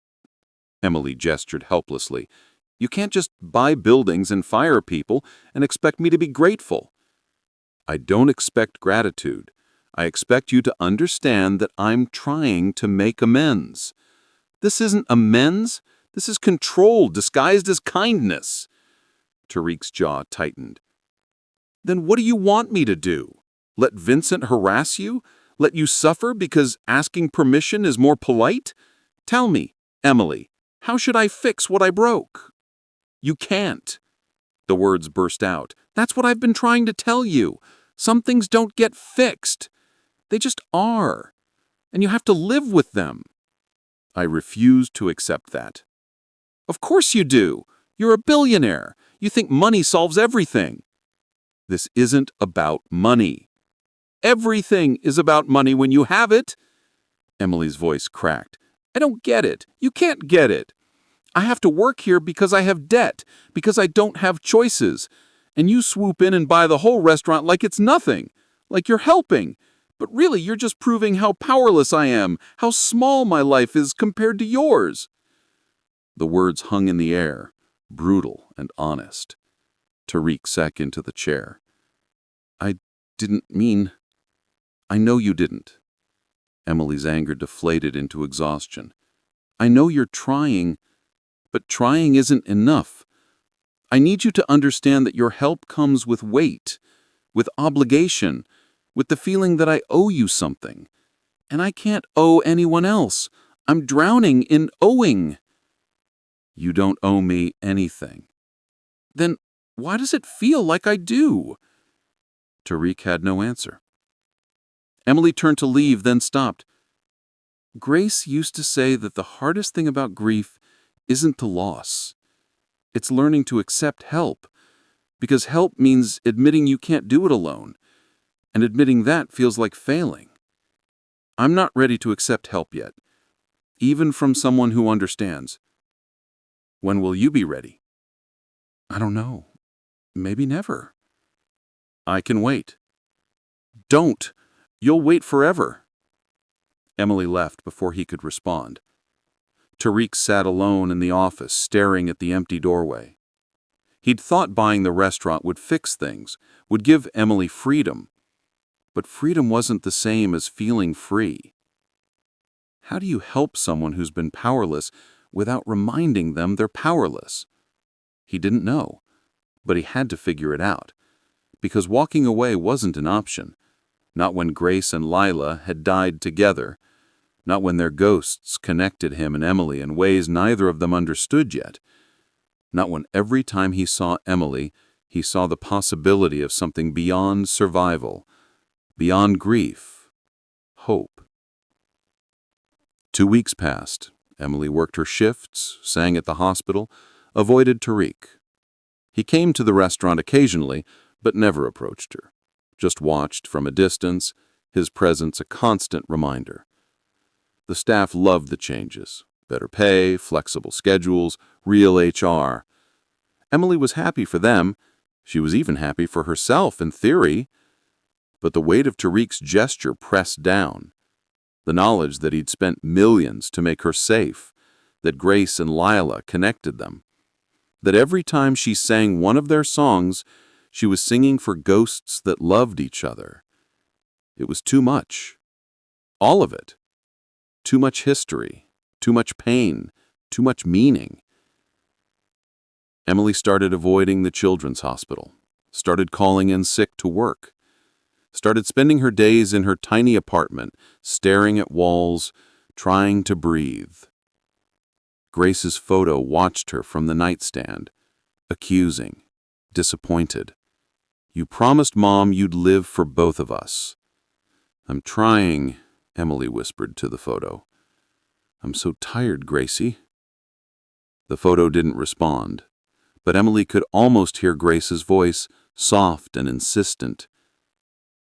Emily gestured helplessly. "You can't just buy buildings and fire people and expect me to be grateful." "I don't expect gratitude. I expect you to understand that I'm trying to make amends." "This isn't amends. This is control disguised as kindness." Tariq's jaw tightened. "Then what do you want me to do? Let Vincent harass you? Let you suffer because asking permission is more polite? Tell me, Emily, how should I fix what I broke?" "You can't." The words burst out. "That's what I've been trying to tell you. Some things don't get fixed. They just are. And you have to live with them." "I refuse to accept that." "Of course you do. You're a billionaire. You think money solves everything." "This isn't about money." "Everything is about money when you have it." Emily's voice cracked. "I don't get it. You can't get it. I have to work here because I have debt, because I don't have choices. And you swoop in and buy the whole restaurant like it's nothing, like you're helping. But really, you're just proving how powerless I am, how small my life is compared to yours." The words hung in the air, brutal and honest. Tariq sank into the chair. "I didn't mean—" "I know you didn't." Emily's anger deflated into exhaustion. "I know you're trying, but trying isn't enough. I need you to understand that your help comes with weight, with obligation, with the feeling that I owe you something. And I can't owe anyone else. I'm drowning in owing." "You don't owe me anything." "Then why does it feel like I do?" Tariq had no answer. Emily turned to leave, then stopped. "Grace used to say that the hardest thing about grief isn't the loss. It's learning to accept help, because help means admitting you can't do it alone, and admitting that feels like failing. I'm not ready to accept help yet, even from someone who understands. When will you be ready? I don't know. Maybe never. I can wait. Don't. You'll wait forever. Emily left before he could respond. Tariq sat alone in the office, staring at the empty doorway. He'd thought buying the restaurant would fix things, would give Emily freedom. But freedom wasn't the same as feeling free. How do you help someone who's been powerless without reminding them they're powerless? He didn't know, but he had to figure it out, because walking away wasn't an option, not when Grace and Layla had died together, not when their ghosts connected him and Emily in ways neither of them understood yet, not when every time he saw Emily, he saw the possibility of something beyond survival, beyond grief, hope. 2 weeks passed. Emily worked her shifts, sang at the hospital, avoided Tariq. He came to the restaurant occasionally, but never approached her. Just watched from a distance, his presence a constant reminder. The staff loved the changes. Better pay, flexible schedules, real HR. Emily was happy for them. She was even happy for herself in theory. But the weight of Tariq's gesture pressed down. The knowledge that he'd spent millions to make her safe, that Grace and Layla connected them, that every time she sang one of their songs, she was singing for ghosts that loved each other. It was too much. All of it. Too much history, too much pain, too much meaning. Emily started avoiding the children's hospital, started calling in sick to work, started spending her days in her tiny apartment, staring at walls, trying to breathe. Grace's photo watched her from the nightstand, accusing, disappointed. You promised Mom you'd live for both of us. I'm trying, Emily whispered to the photo. I'm so tired, Gracie. The photo didn't respond, but Emily could almost hear Grace's voice, soft and insistent.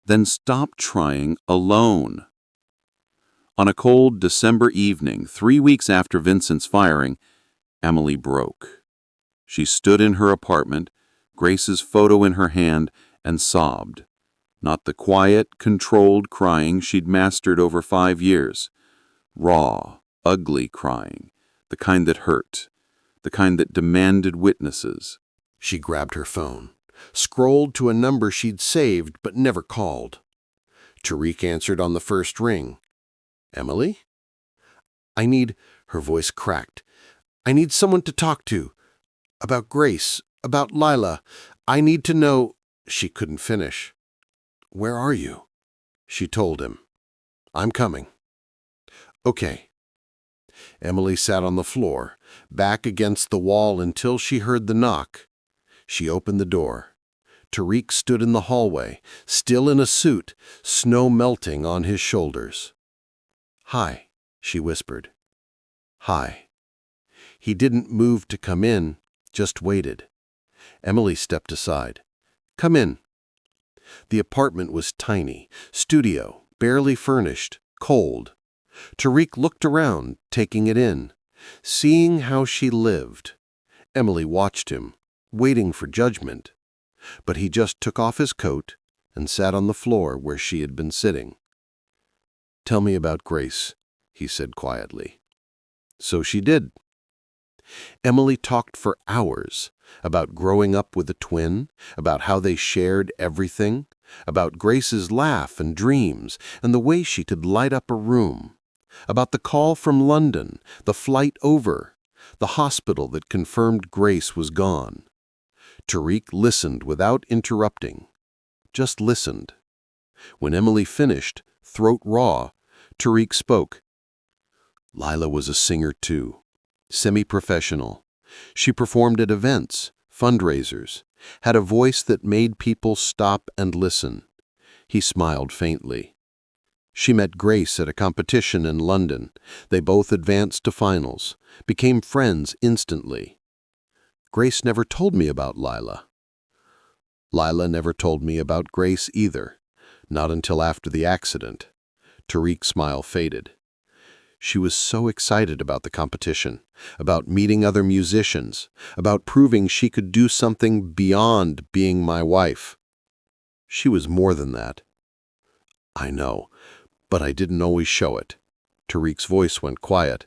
Then stop trying alone. On a cold December evening, 3 weeks after Vincent's firing, Emily broke. She stood in her apartment, Grace's photo in her hand, and sobbed. Not the quiet, controlled crying she'd mastered over 5 years. Raw, ugly crying, the kind that hurt, the kind that demanded witnesses. She grabbed her phone, scrolled to a number she'd saved but never called. Tariq answered on the first ring. Emily? Her voice cracked. I need someone to talk to. About Grace, about Layla. I need to know. She couldn't finish. Where are you? She told him. I'm coming. Okay. Emily sat on the floor, back against the wall until she heard the knock. She opened the door. Tariq stood in the hallway, still in a suit, snow melting on his shoulders. Hi, she whispered. Hi. He didn't move to come in, just waited. Emily stepped aside. Come in. The apartment was tiny, studio, barely furnished, cold. Tariq looked around, taking it in, seeing how she lived. Emily watched him, waiting for judgment. But he just took off his coat and sat on the floor where she had been sitting. Tell me about Grace, he said quietly. So she did. Emily talked for hours about growing up with a twin, about how they shared everything, about Grace's laugh and dreams and the way she could light up a room, about the call from London, the flight over, the hospital that confirmed Grace was gone. Tariq listened without interrupting, just listened. When Emily finished, throat raw, Tariq spoke. Layla was a singer too, semi-professional. She performed at events, fundraisers, had a voice that made people stop and listen. He smiled faintly. She met Grace at a competition in London. They both advanced to finals, became friends instantly. Grace never told me about Layla. Layla never told me about Grace either, not until after the accident. Tariq's smile faded. She was so excited about the competition, about meeting other musicians, about proving she could do something beyond being my wife. She was more than that. I know, but I didn't always show it. Tariq's voice went quiet.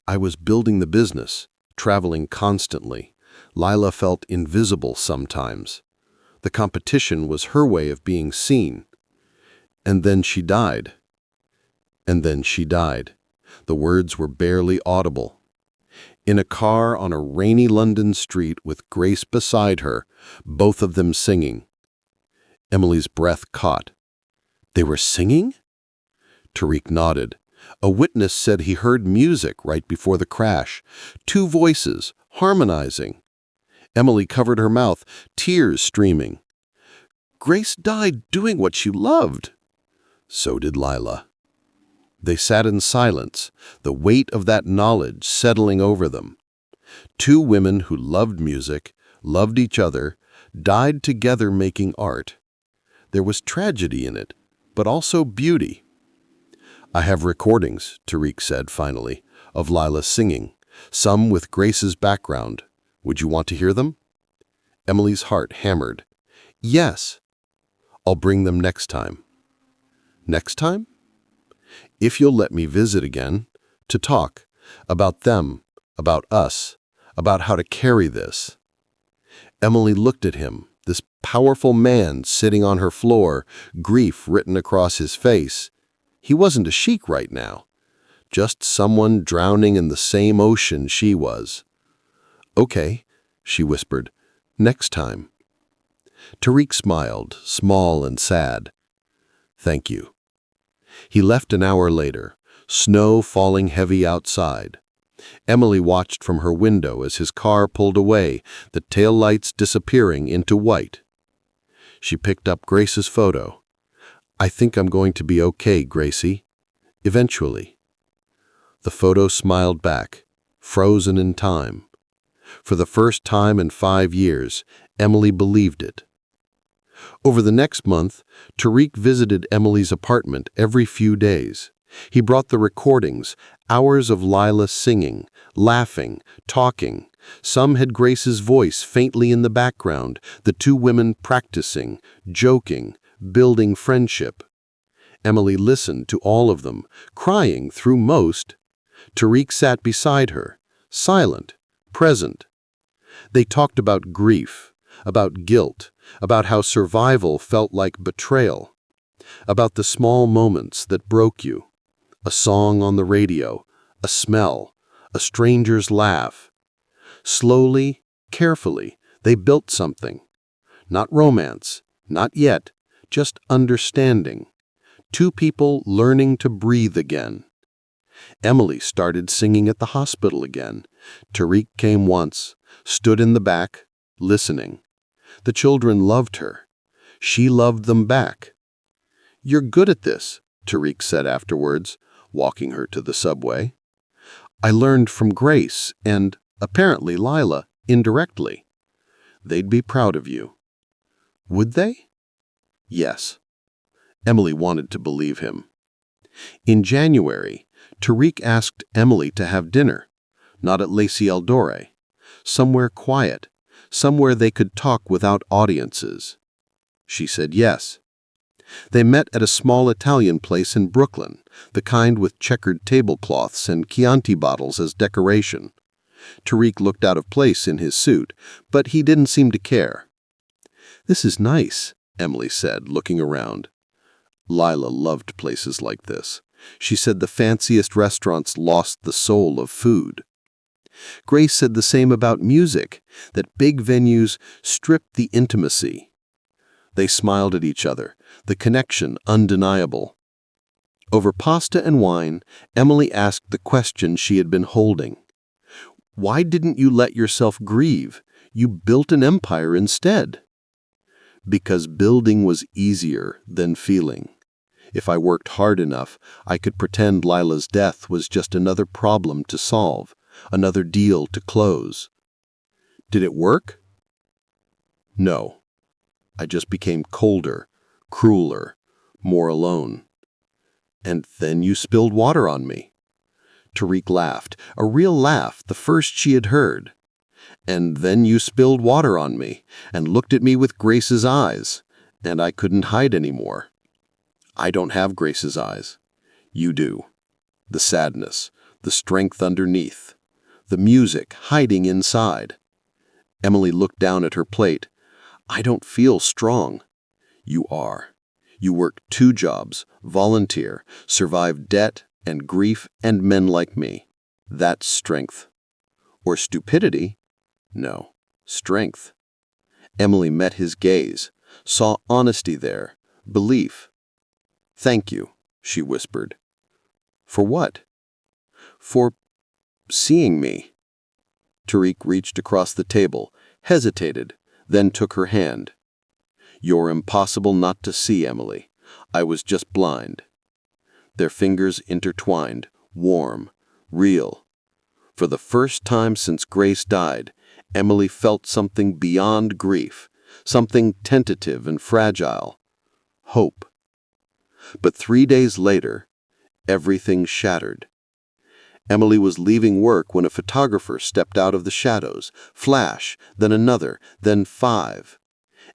I was building the business, traveling constantly. Layla felt invisible sometimes. The competition was her way of being seen. And then she died. And then she died. The words were barely audible. In a car on a rainy London street with Grace beside her, both of them singing. Emily's breath caught. They were singing? Tariq nodded. A witness said he heard music right before the crash. Two voices, harmonizing. Emily covered her mouth, tears streaming. Grace died doing what she loved. So did Layla. They sat in silence, the weight of that knowledge settling over them. Two women who loved music, loved each other, died together making art. There was tragedy in it, but also beauty. I have recordings, Tariq said finally, of Layla singing, some with Grace's background. Would you want to hear them? Emily's heart hammered. Yes. I'll bring them next time. Next time? If you'll let me visit again, to talk about them, about us, about how to carry this. Emily looked at him, this powerful man sitting on her floor, grief written across his face. He wasn't a sheik right now, just someone drowning in the same ocean she was. Okay, she whispered, next time. Tariq smiled, small and sad. Thank you. He left an hour later, snow falling heavy outside. Emily watched from her window as his car pulled away, the taillights disappearing into white. She picked up Grace's photo. I think I'm going to be okay, Gracie. Eventually. The photo smiled back, frozen in time. For the first time in 5 years, Emily believed it. Over the next month, Tariq visited Emily's apartment every few days. He brought the recordings, hours of Layla singing, laughing, talking. Some had Grace's voice faintly in the background, the two women practicing, joking, building friendship. Emily listened to all of them, crying through most. Tariq sat beside her, silent, present. They talked about grief, about guilt, about how survival felt like betrayal, about the small moments that broke you. A song on the radio, a smell, a stranger's laugh. Slowly, carefully, they built something. Not romance, not yet, just understanding. Two people learning to breathe again. Emily started singing at the hospital again. Tariq came once, stood in the back, listening. The children loved her. She loved them back. You're good at this, Tariq said afterwards, walking her to the subway. I learned from Grace and, apparently, Layla, indirectly. They'd be proud of you. Would they? Yes. Emily wanted to believe him. In January, Tariq asked Emily to have dinner, not at Lacy Eldore, somewhere quiet, somewhere they could talk without audiences. She said yes. They met at a small Italian place in Brooklyn, the kind with checkered tablecloths and Chianti bottles as decoration. Tariq looked out of place in his suit, but he didn't seem to care. This is nice, Emily said, looking around. Layla loved places like this. She said the fanciest restaurants lost the soul of food. Grace said the same about music, that big venues stripped the intimacy. They smiled at each other, the connection undeniable. Over pasta and wine, Emily asked the question she had been holding. Why didn't you let yourself grieve? You built an empire instead. Because building was easier than feeling. If I worked hard enough, I could pretend Layla's death was just another problem to solve, another deal to close. Did it work? No. I just became colder, crueler, more alone. And then you spilled water on me. Tariq laughed, a real laugh, the first she had heard. And then you spilled water on me and looked at me with Grace's eyes, and I couldn't hide anymore. I don't have Grace's eyes. You do. The sadness, the strength underneath, the music hiding inside. Emily looked down at her plate. I don't feel strong. You are. You work 2 jobs, volunteer, survive debt and grief and men like me. That's strength. Or stupidity? No, strength. Emily met his gaze, saw honesty there, belief. Thank you, she whispered. For what? For seeing me. Tariq reached across the table, hesitated, then took her hand. You're impossible not to see, Emily. I was just blind. Their fingers intertwined, warm, real. For the first time since Grace died, Emily felt something beyond grief, something tentative and fragile. Hope. But 3 days later, everything shattered. Emily was leaving work when a photographer stepped out of the shadows. Flash, then another, then 5.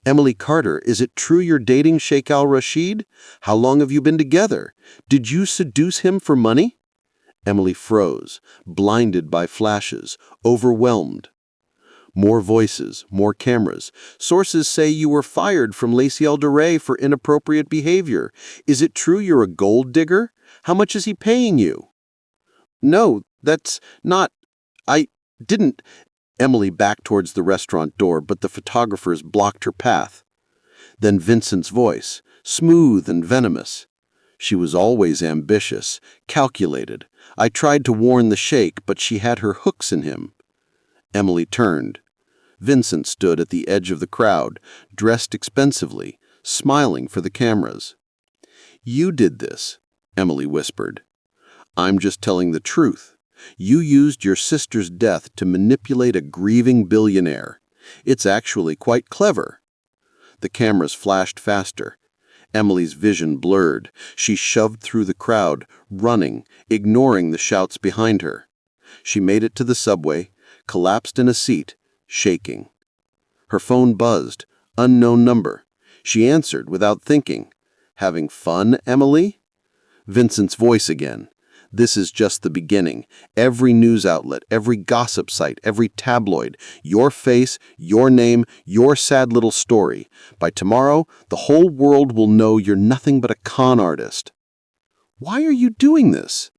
Emily Carter, is it true you're dating Sheikh Al-Rashid? How long have you been together? Did you seduce him for money? Emily froze, blinded by flashes, overwhelmed. More voices, more cameras. Sources say you were fired from Lacey El Duray for inappropriate behavior. Is it true you're a gold digger? How much is he paying you? No, that's not... I didn't... Emily backed towards the restaurant door, but the photographers blocked her path. Then Vincent's voice, smooth and venomous. She was always ambitious, calculated. I tried to warn the sheikh, but she had her hooks in him. Emily turned. Vincent stood at the edge of the crowd, dressed expensively, smiling for the cameras. You did this, Emily whispered. I'm just telling the truth. You used your sister's death to manipulate a grieving billionaire. It's actually quite clever. The cameras flashed faster. Emily's vision blurred. She shoved through the crowd, running, ignoring the shouts behind her. She made it to the subway, collapsed in a seat, shaking. Her phone buzzed. Unknown number. She answered without thinking. Having fun, Emily? Vincent's voice again. This is just the beginning. Every news outlet, every gossip site, every tabloid. Your face, your name, your sad little story. By tomorrow, the whole world will know you're nothing but a con artist. Why are you doing this?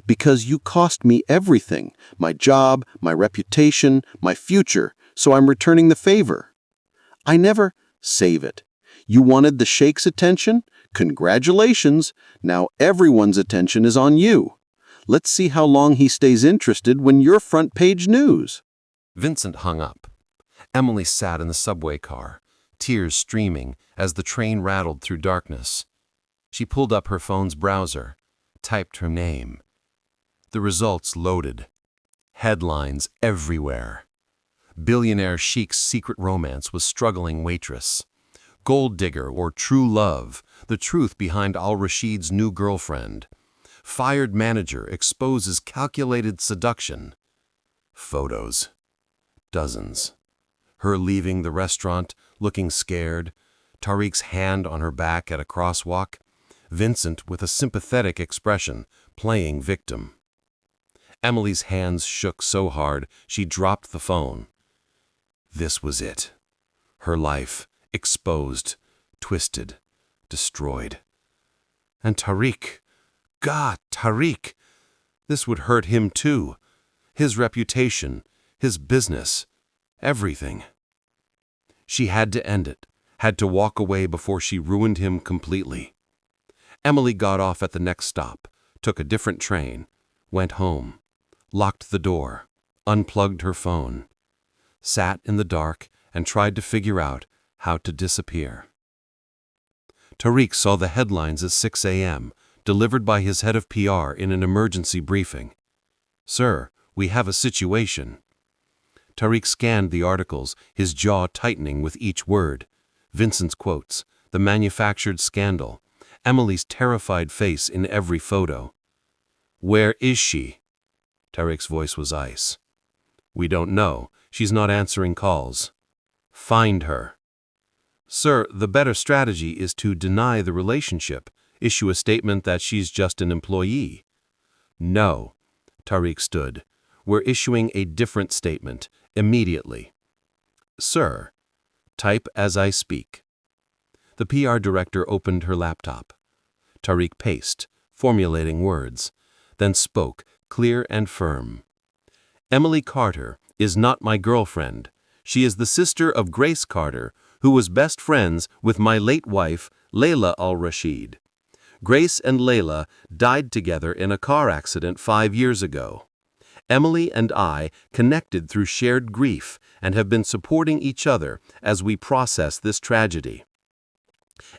Because you cost me everything. My job, my reputation, my future. So I'm returning the favor. I never... Save it. You wanted the sheikh's attention? Congratulations! Now everyone's attention is on you. Let's see how long he stays interested when you're front page news. Vincent hung up. Emily sat in the subway car, tears streaming as the train rattled through darkness. She pulled up her phone's browser, typed her name. The results loaded. Headlines everywhere. Billionaire Sheikh's secret romance with struggling waitress. Gold digger or true love, the truth behind Al-Rashid's new girlfriend. Fired manager exposes calculated seduction. Photos. Dozens. Her leaving the restaurant, looking scared. Tariq's hand on her back at a crosswalk. Vincent with a sympathetic expression, playing victim. Emily's hands shook so hard she dropped the phone. This was it. Her life. Exposed, twisted, destroyed. And Tariq, God, Tariq, this would hurt him too. His reputation, his business, everything. She had to end it, had to walk away before she ruined him completely. Emily got off at the next stop, took a different train, went home, locked the door, unplugged her phone, sat in the dark and tried to figure out how to disappear. Tariq saw the headlines at 6 a.m., delivered by his head of PR in an emergency briefing. Sir, we have a situation. Tariq scanned the articles, his jaw tightening with each word. Vincent's quotes, the manufactured scandal, Emily's terrified face in every photo. "Where is she?" Tariq's voice was ice. "We don't know. She's not answering calls." "Find her." "Sir, the better strategy is to deny the relationship, issue a statement that she's just an employee." "No." Tariq stood. "We're issuing a different statement, immediately." "Sir." "Type as I speak." The PR director opened her laptop. Tariq paced, formulating words, then spoke, clear and firm. "Emily Carter is not my girlfriend. She is the sister of Grace Carter, who was best friends with my late wife, Layla Al-Rashid. Grace and Layla died together in a car accident 5 years ago. Emily and I connected through shared grief and have been supporting each other as we process this tragedy.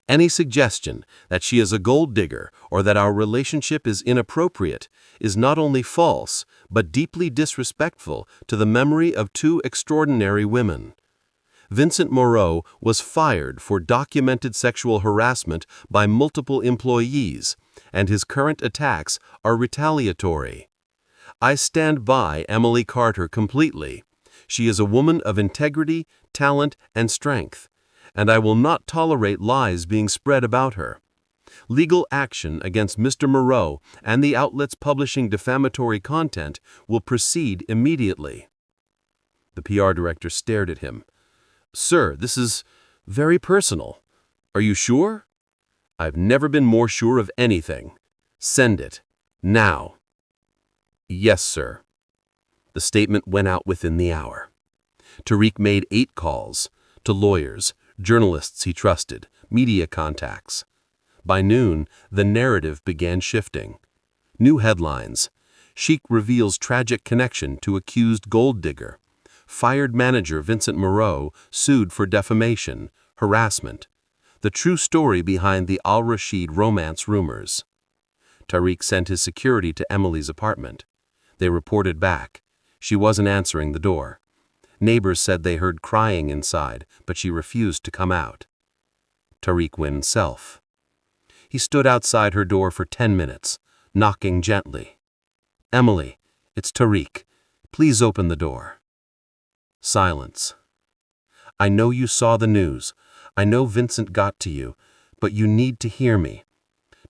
Any suggestion that she is a gold digger or that our relationship is inappropriate is not only false, but deeply disrespectful to the memory of 2 extraordinary women. Vincent Moreau was fired for documented sexual harassment by multiple employees, and his current attacks are retaliatory. I stand by Emily Carter completely. She is a woman of integrity, talent, and strength, and I will not tolerate lies being spread about her. Legal action against Mr. Moreau and the outlets publishing defamatory content will proceed immediately." The PR director stared at him. "Sir, this is very personal. Are you sure?" "I've never been more sure of anything. Send it. Now." "Yes, sir." The statement went out within the hour. Tariq made 8 calls to lawyers, journalists he trusted, media contacts. By noon, the narrative began shifting. New headlines. Sheikh reveals tragic connection to accused gold digger. Fired manager Vincent Moreau sued for defamation, harassment. The true story behind the Al-Rashid romance rumors. Tariq sent his security to Emily's apartment. They reported back. She wasn't answering the door. Neighbors said they heard crying inside, but she refused to come out. Tariq went himself. He stood outside her door for 10 minutes, knocking gently. "Emily, it's Tariq. Please open the door." Silence. "I know you saw the news. I know Vincent got to you, but you need to hear me."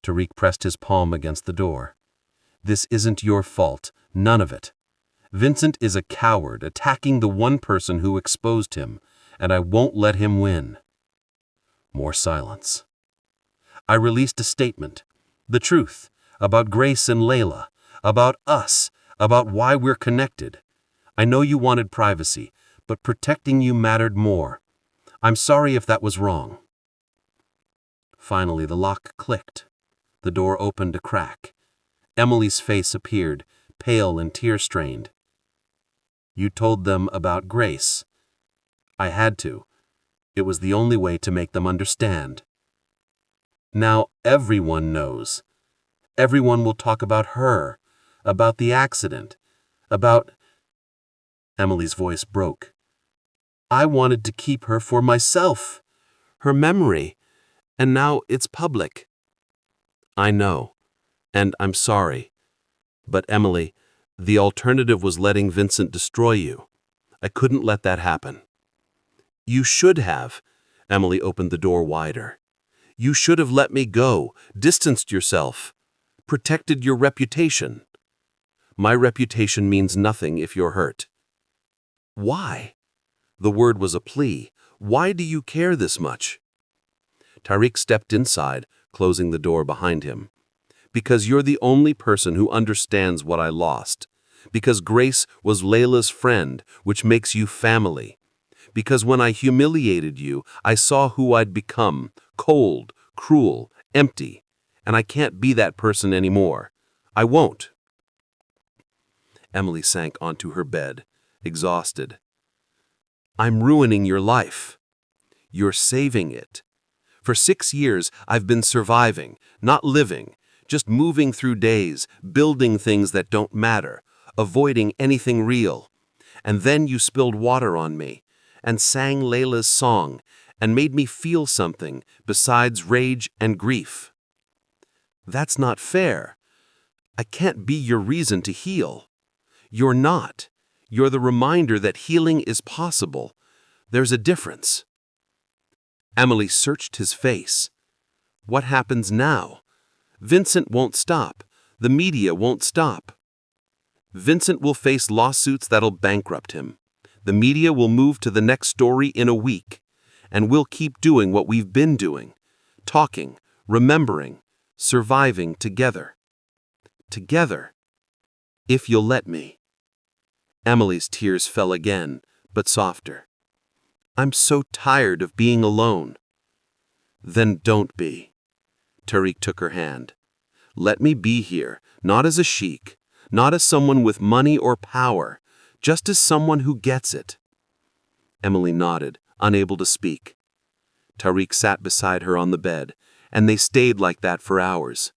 Tariq pressed his palm against the door. "This isn't your fault, none of it. Vincent is a coward attacking the one person who exposed him, and I won't let him win." More silence. "I released a statement. The truth, about Grace and Layla, about us, about why we're connected. I know you wanted privacy, but protecting you mattered more. I'm sorry if that was wrong." Finally, the lock clicked. The door opened a crack. Emily's face appeared, pale and tear-strained. "You told them about Grace." "I had to. It was the only way to make them understand." "Now everyone knows. Everyone will talk about her, about the accident, about—" Emily's voice broke. "I wanted to keep her for myself, her memory, and now it's public." "I know, and I'm sorry. But Emily, the alternative was letting Vincent destroy you. I couldn't let that happen." "You should have." Emily opened the door wider. "You should have let me go, distanced yourself, protected your reputation." "My reputation means nothing if you're hurt." "Why?" The word was a plea. "Why do you care this much?" Tariq stepped inside, closing the door behind him. "Because you're the only person who understands what I lost. Because Grace was Layla's friend, which makes you family. Because when I humiliated you, I saw who I'd become, cold, cruel, empty, and I can't be that person anymore. I won't." Emily sank onto her bed, exhausted. "I'm ruining your life." "You're saving it. For 6 years, I've been surviving, not living, just moving through days, building things that don't matter, avoiding anything real. And then you spilled water on me, and sang Layla's song, and made me feel something besides rage and grief. That's not fair. I can't be your reason to heal. You're not. You're the reminder that healing is possible. There's a difference. Emily searched his face. What happens now? Vincent won't stop. The media won't stop. Vincent will face lawsuits that'll bankrupt him. The media will move to the next story in a week. And we'll keep doing what we've been doing. Talking, remembering, surviving together. Together. If you'll let me. Emily's tears fell again, but softer. I'm so tired of being alone. Then don't be. Tariq took her hand. Let me be here, not as a sheikh, not as someone with money or power, just as someone who gets it. Emily nodded, unable to speak. Tariq sat beside her on the bed, and they stayed like that for hours.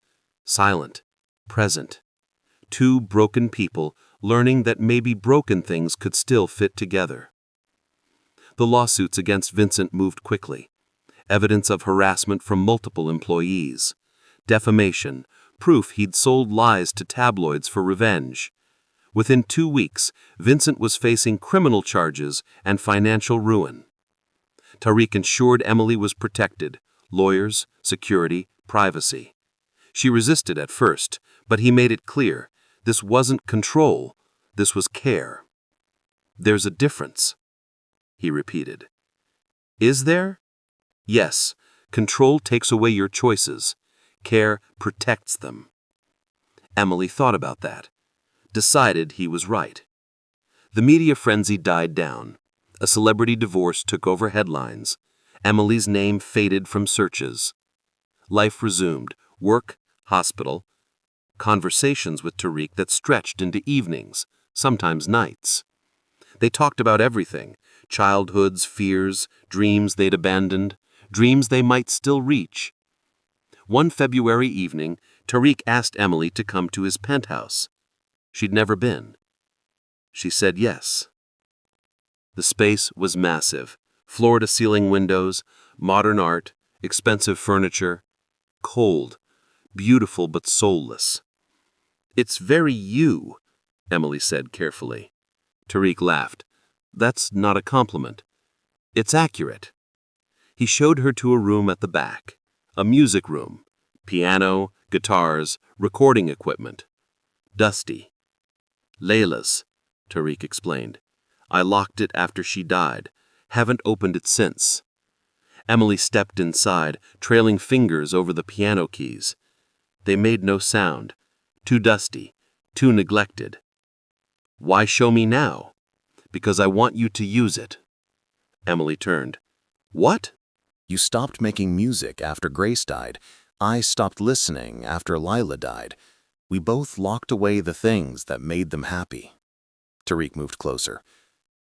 Silent, present. Two broken people learning that maybe broken things could still fit together. The lawsuits against Vincent moved quickly. Evidence of harassment from multiple employees. Defamation, proof he'd sold lies to tabloids for revenge. Within 2 weeks, Vincent was facing criminal charges and financial ruin. Tariq ensured Emily was protected: lawyers, security, privacy. She resisted at first, but he made it clear this wasn't control, this was care. There's a difference, he repeated. Is there? Yes, control takes away your choices. Care protects them. Emily thought about that, decided he was right. The media frenzy died down. A celebrity divorce took over headlines. Emily's name faded from searches. Life resumed: work, hospital, conversations with Tariq that stretched into evenings, sometimes nights. They talked about everything: childhoods, fears, dreams they'd abandoned, dreams they might still reach. One February evening, Tariq asked Emily to come to his penthouse. She'd never been. She said yes. The space was massive: floor-to-ceiling windows, modern art, expensive furniture. Cold, beautiful but soulless. It's very you, Emily said carefully. Tariq laughed. That's not a compliment. It's accurate. He showed her to a room at the back, a music room, piano, guitars, recording equipment. Dusty. Layla's, Tariq explained. I locked it after she died. Haven't opened it since. Emily stepped inside, trailing fingers over the piano keys. They made no sound. Too dusty, too neglected. Why show me now? Because I want you to use it. Emily turned. What? You stopped making music after Grace died. I stopped listening after Layla died. We both locked away the things that made them happy. Tariq moved closer.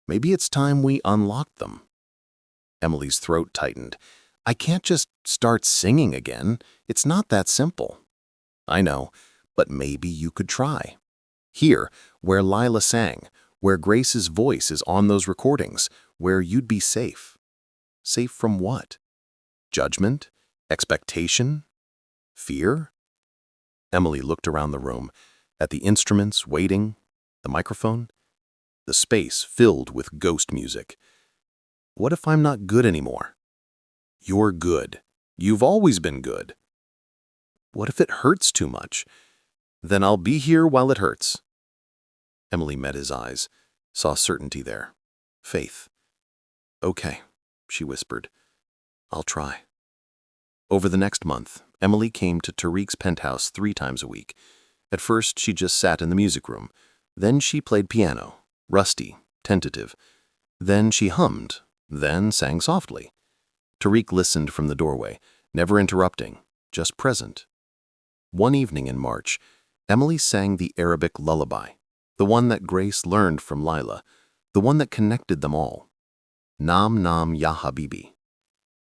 Maybe it's time we unlocked them. Emily's throat tightened. I can't just start singing again. It's not that simple. I know, but maybe you could try. Here, where Layla sang, where Grace's voice is on those recordings, where you'd be safe. Safe from what? Judgment? Expectation? Fear? Emily looked around the room, at the instruments waiting, the microphone, the space filled with ghost music. What if I'm not good anymore? You're good. You've always been good. What if it hurts too much? Then I'll be here while it hurts. Emily met his eyes, saw certainty there. Faith. Okay, she whispered. I'll try. Over the next month, Emily came to Tariq's penthouse 3 times a week. At first, she just sat in the music room. Then she played piano, rusty, tentative. Then she hummed, then sang softly. Tariq listened from the doorway, never interrupting, just present. One evening in March, Emily sang the Arabic lullaby, the one that Grace learned from Layla, the one that connected them all. Nam Nam Ya Habibi.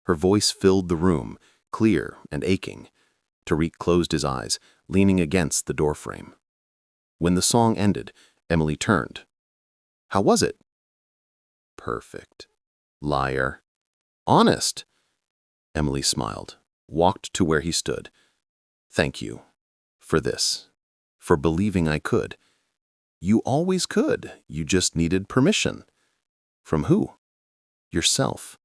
Her voice filled the room, clear and aching. Tariq closed his eyes, leaning against the doorframe. When the song ended, Emily turned. How was it? Perfect. Liar. Honest. Emily smiled, walked to where he stood. Thank you. For this. For believing I could. You always could. You just needed permission. From who? Yourself.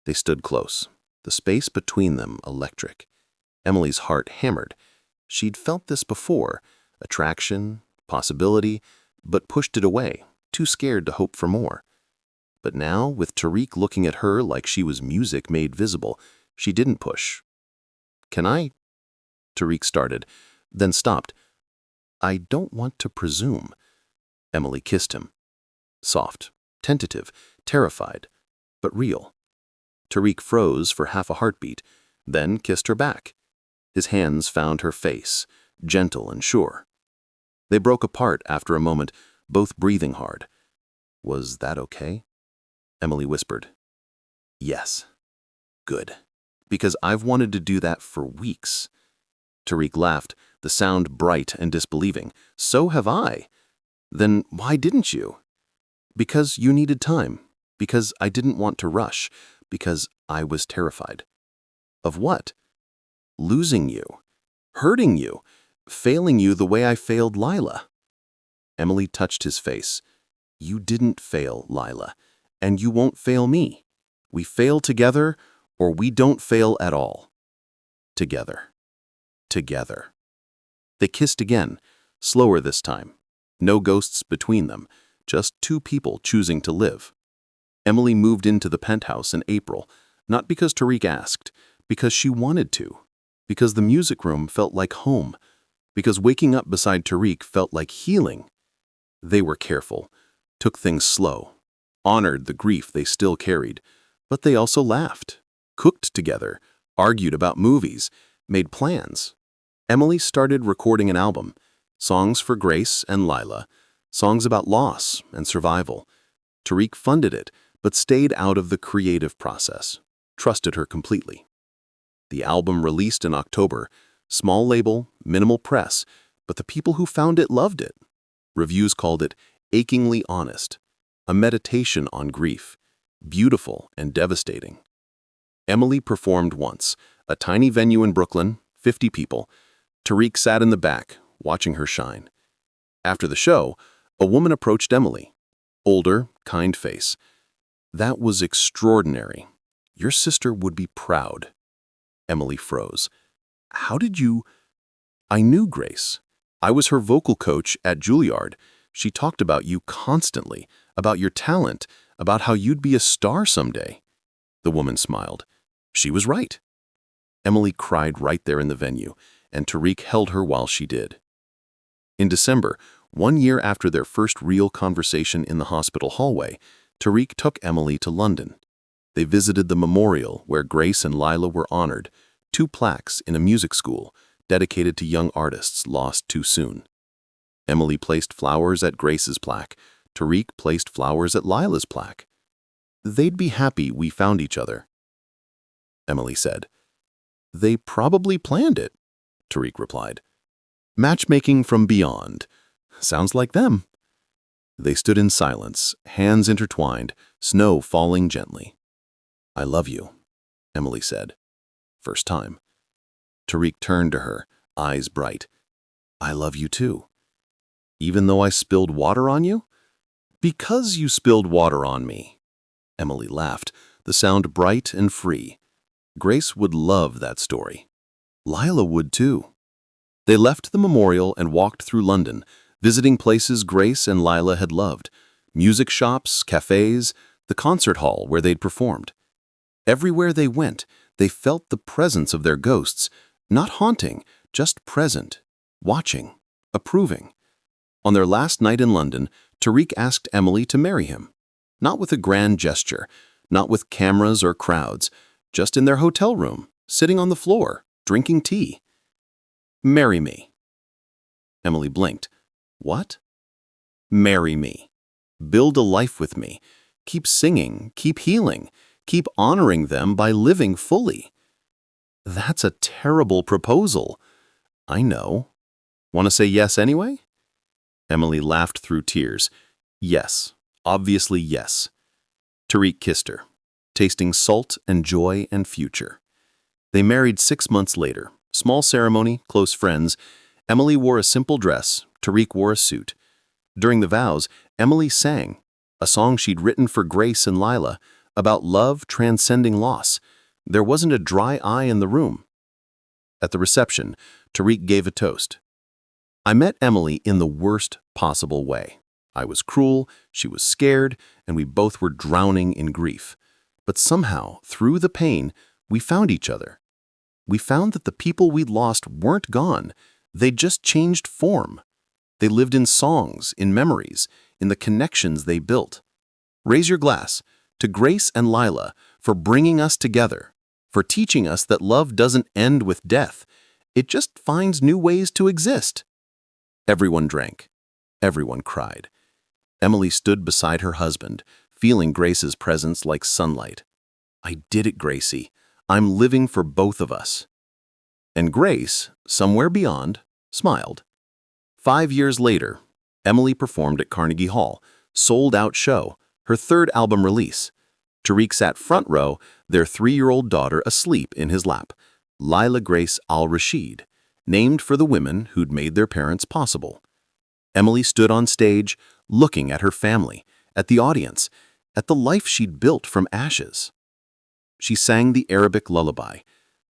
They stood close, the space between them electric. Emily's heart hammered. She'd felt this before, attraction, possibility, but pushed it away, too scared to hope for more. But now, with Tariq looking at her like she was music made visible, she didn't push. Can I? Tariq started, then stopped. I don't want to presume. Emily kissed him. Soft, tentative, terrified, but real. Tariq froze for half a heartbeat, then kissed her back. His hands found her face, gentle and sure. They broke apart after a moment, both breathing hard. Was that okay? Emily whispered. Yes. Good. Because I've wanted to do that for weeks. Tariq laughed, the sound bright and disbelieving. So have I. Then why didn't you? Because you needed time. Because I didn't want to rush. Because I was terrified. Of what? Losing you. Hurting you. Failing you the way I failed Layla. Emily touched his face. You didn't fail, Layla. And you won't fail me. We fail together, or we don't fail at all. Together. Together. They kissed again, slower this time. No ghosts between them, just two people choosing to live. Emily moved into the penthouse in April, not because Tariq asked, because she wanted to, because the music room felt like home, because waking up beside Tariq felt like healing. They were careful, took things slow, honored the grief they still carried, but they also laughed, cooked together, argued about movies, made plans. Emily started recording an album, songs for Grace and Layla, songs about loss and survival. Tariq funded it, but stayed out of the creative process, trusted her completely. The album released in October, small label, minimal press, but the people who found it loved it. Reviews called it achingly honest, a meditation on grief, beautiful and devastating. Emily performed once, a tiny venue in Brooklyn, 50 people. Tariq sat in the back, watching her shine. After the show, a woman approached Emily. Older, kind face. That was extraordinary. Your sister would be proud. Emily froze. How did you? I knew Grace. I was her vocal coach at Juilliard. She talked about you constantly, about your talent, about how you'd be a star someday. The woman smiled. She was right. Emily cried right there in the venue, and Tariq held her while she did. In December, 1 year after their first real conversation in the hospital hallway, Tariq took Emily to London. They visited the memorial where Grace and Layla were honored, 2 plaques in a music school dedicated to young artists lost too soon. Emily placed flowers at Grace's plaque. Tariq placed flowers at Layla's plaque. They'd be happy we found each other, Emily said. They probably planned it, Tariq replied. Matchmaking from beyond. Sounds like them. They stood in silence, hands intertwined, snow falling gently. I love you, Emily said. First time. Tariq turned to her, eyes bright. I love you too. Even though I spilled water on you? Because you spilled water on me. Emily laughed, the sound bright and free. Grace would love that story. Layla would too. They left the memorial and walked through London, visiting places Grace and Layla had loved, music shops, cafes, the concert hall where they'd performed. Everywhere they went, they felt the presence of their ghosts, not haunting, just present, watching, approving. On their last night in London, Tariq asked Emily to marry him. Not with a grand gesture, not with cameras or crowds, just in their hotel room, sitting on the floor, drinking tea. Marry me. Emily blinked. What? Marry me. Build a life with me. Keep singing, keep healing, keep honoring them by living fully. That's a terrible proposal. I know. Want to say yes anyway? Emily laughed through tears. Yes, obviously yes. Tariq kissed her, tasting salt and joy and future. They married 6 months later. Small ceremony, close friends. Emily wore a simple dress, Tariq wore a suit. During the vows, Emily sang, a song she'd written for Grace and Layla, about love transcending loss. There wasn't a dry eye in the room. At the reception, Tariq gave a toast. I met Emily in the worst possible way. I was cruel, she was scared, and we both were drowning in grief. But somehow, through the pain, we found each other. We found that the people we'd lost weren't gone. They just changed form. They lived in songs, in memories, in the connections they built. Raise your glass to Grace and Layla for bringing us together, for teaching us that love doesn't end with death. It just finds new ways to exist. Everyone drank. Everyone cried. Emily stood beside her husband, feeling Grace's presence like sunlight. I did it, Gracie. I'm living for both of us. And Grace, somewhere beyond, smiled. 5 years later, Emily performed at Carnegie Hall, sold-out show, her third album release. Tariq sat front row, their 3-year-old daughter asleep in his lap, Layla Grace Al-Rashid, named for the women who'd made their parents possible. Emily stood on stage, looking at her family, at the audience, at the life she'd built from ashes. She sang the Arabic lullaby,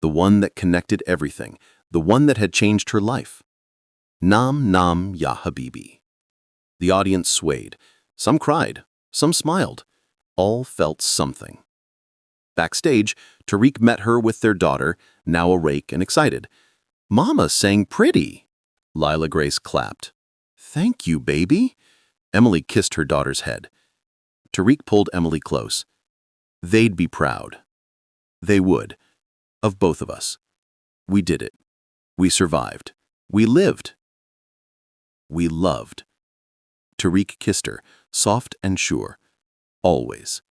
the one that connected everything, the one that had changed her life. Nam Nam Ya Habibi. The audience swayed. Some cried, some smiled. All felt something. Backstage, Tariq met her with their daughter, now awake and excited. Mama sang pretty. Layla Grace clapped. Thank you, baby. Emily kissed her daughter's head. Tariq pulled Emily close. They'd be proud. They would. Of both of us. We did it. We survived. We lived. We loved. Tariq kissed her, soft and sure. Always.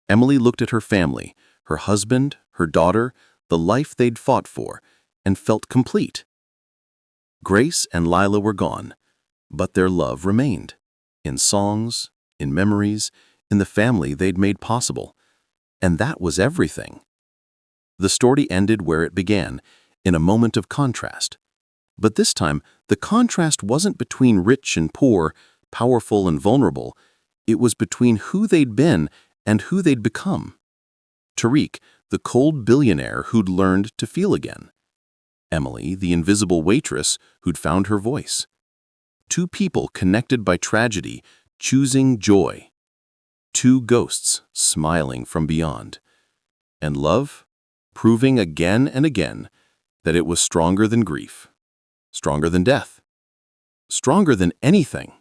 Emily looked at her family, her husband, her daughter, the life they'd fought for, and felt complete. Grace and Layla were gone, but their love remained. In songs, in memories, in the family they'd made possible. And that was everything. The story ended where it began, in a moment of contrast. But this time, the contrast wasn't between rich and poor, powerful and vulnerable. It was between who they'd been and who they'd become. Tariq, the cold billionaire who'd learned to feel again. Emily, the invisible waitress who'd found her voice. Two people connected by tragedy, choosing joy. Two ghosts smiling from beyond. And love, proving again and again that it was stronger than grief, stronger than death, stronger than anything.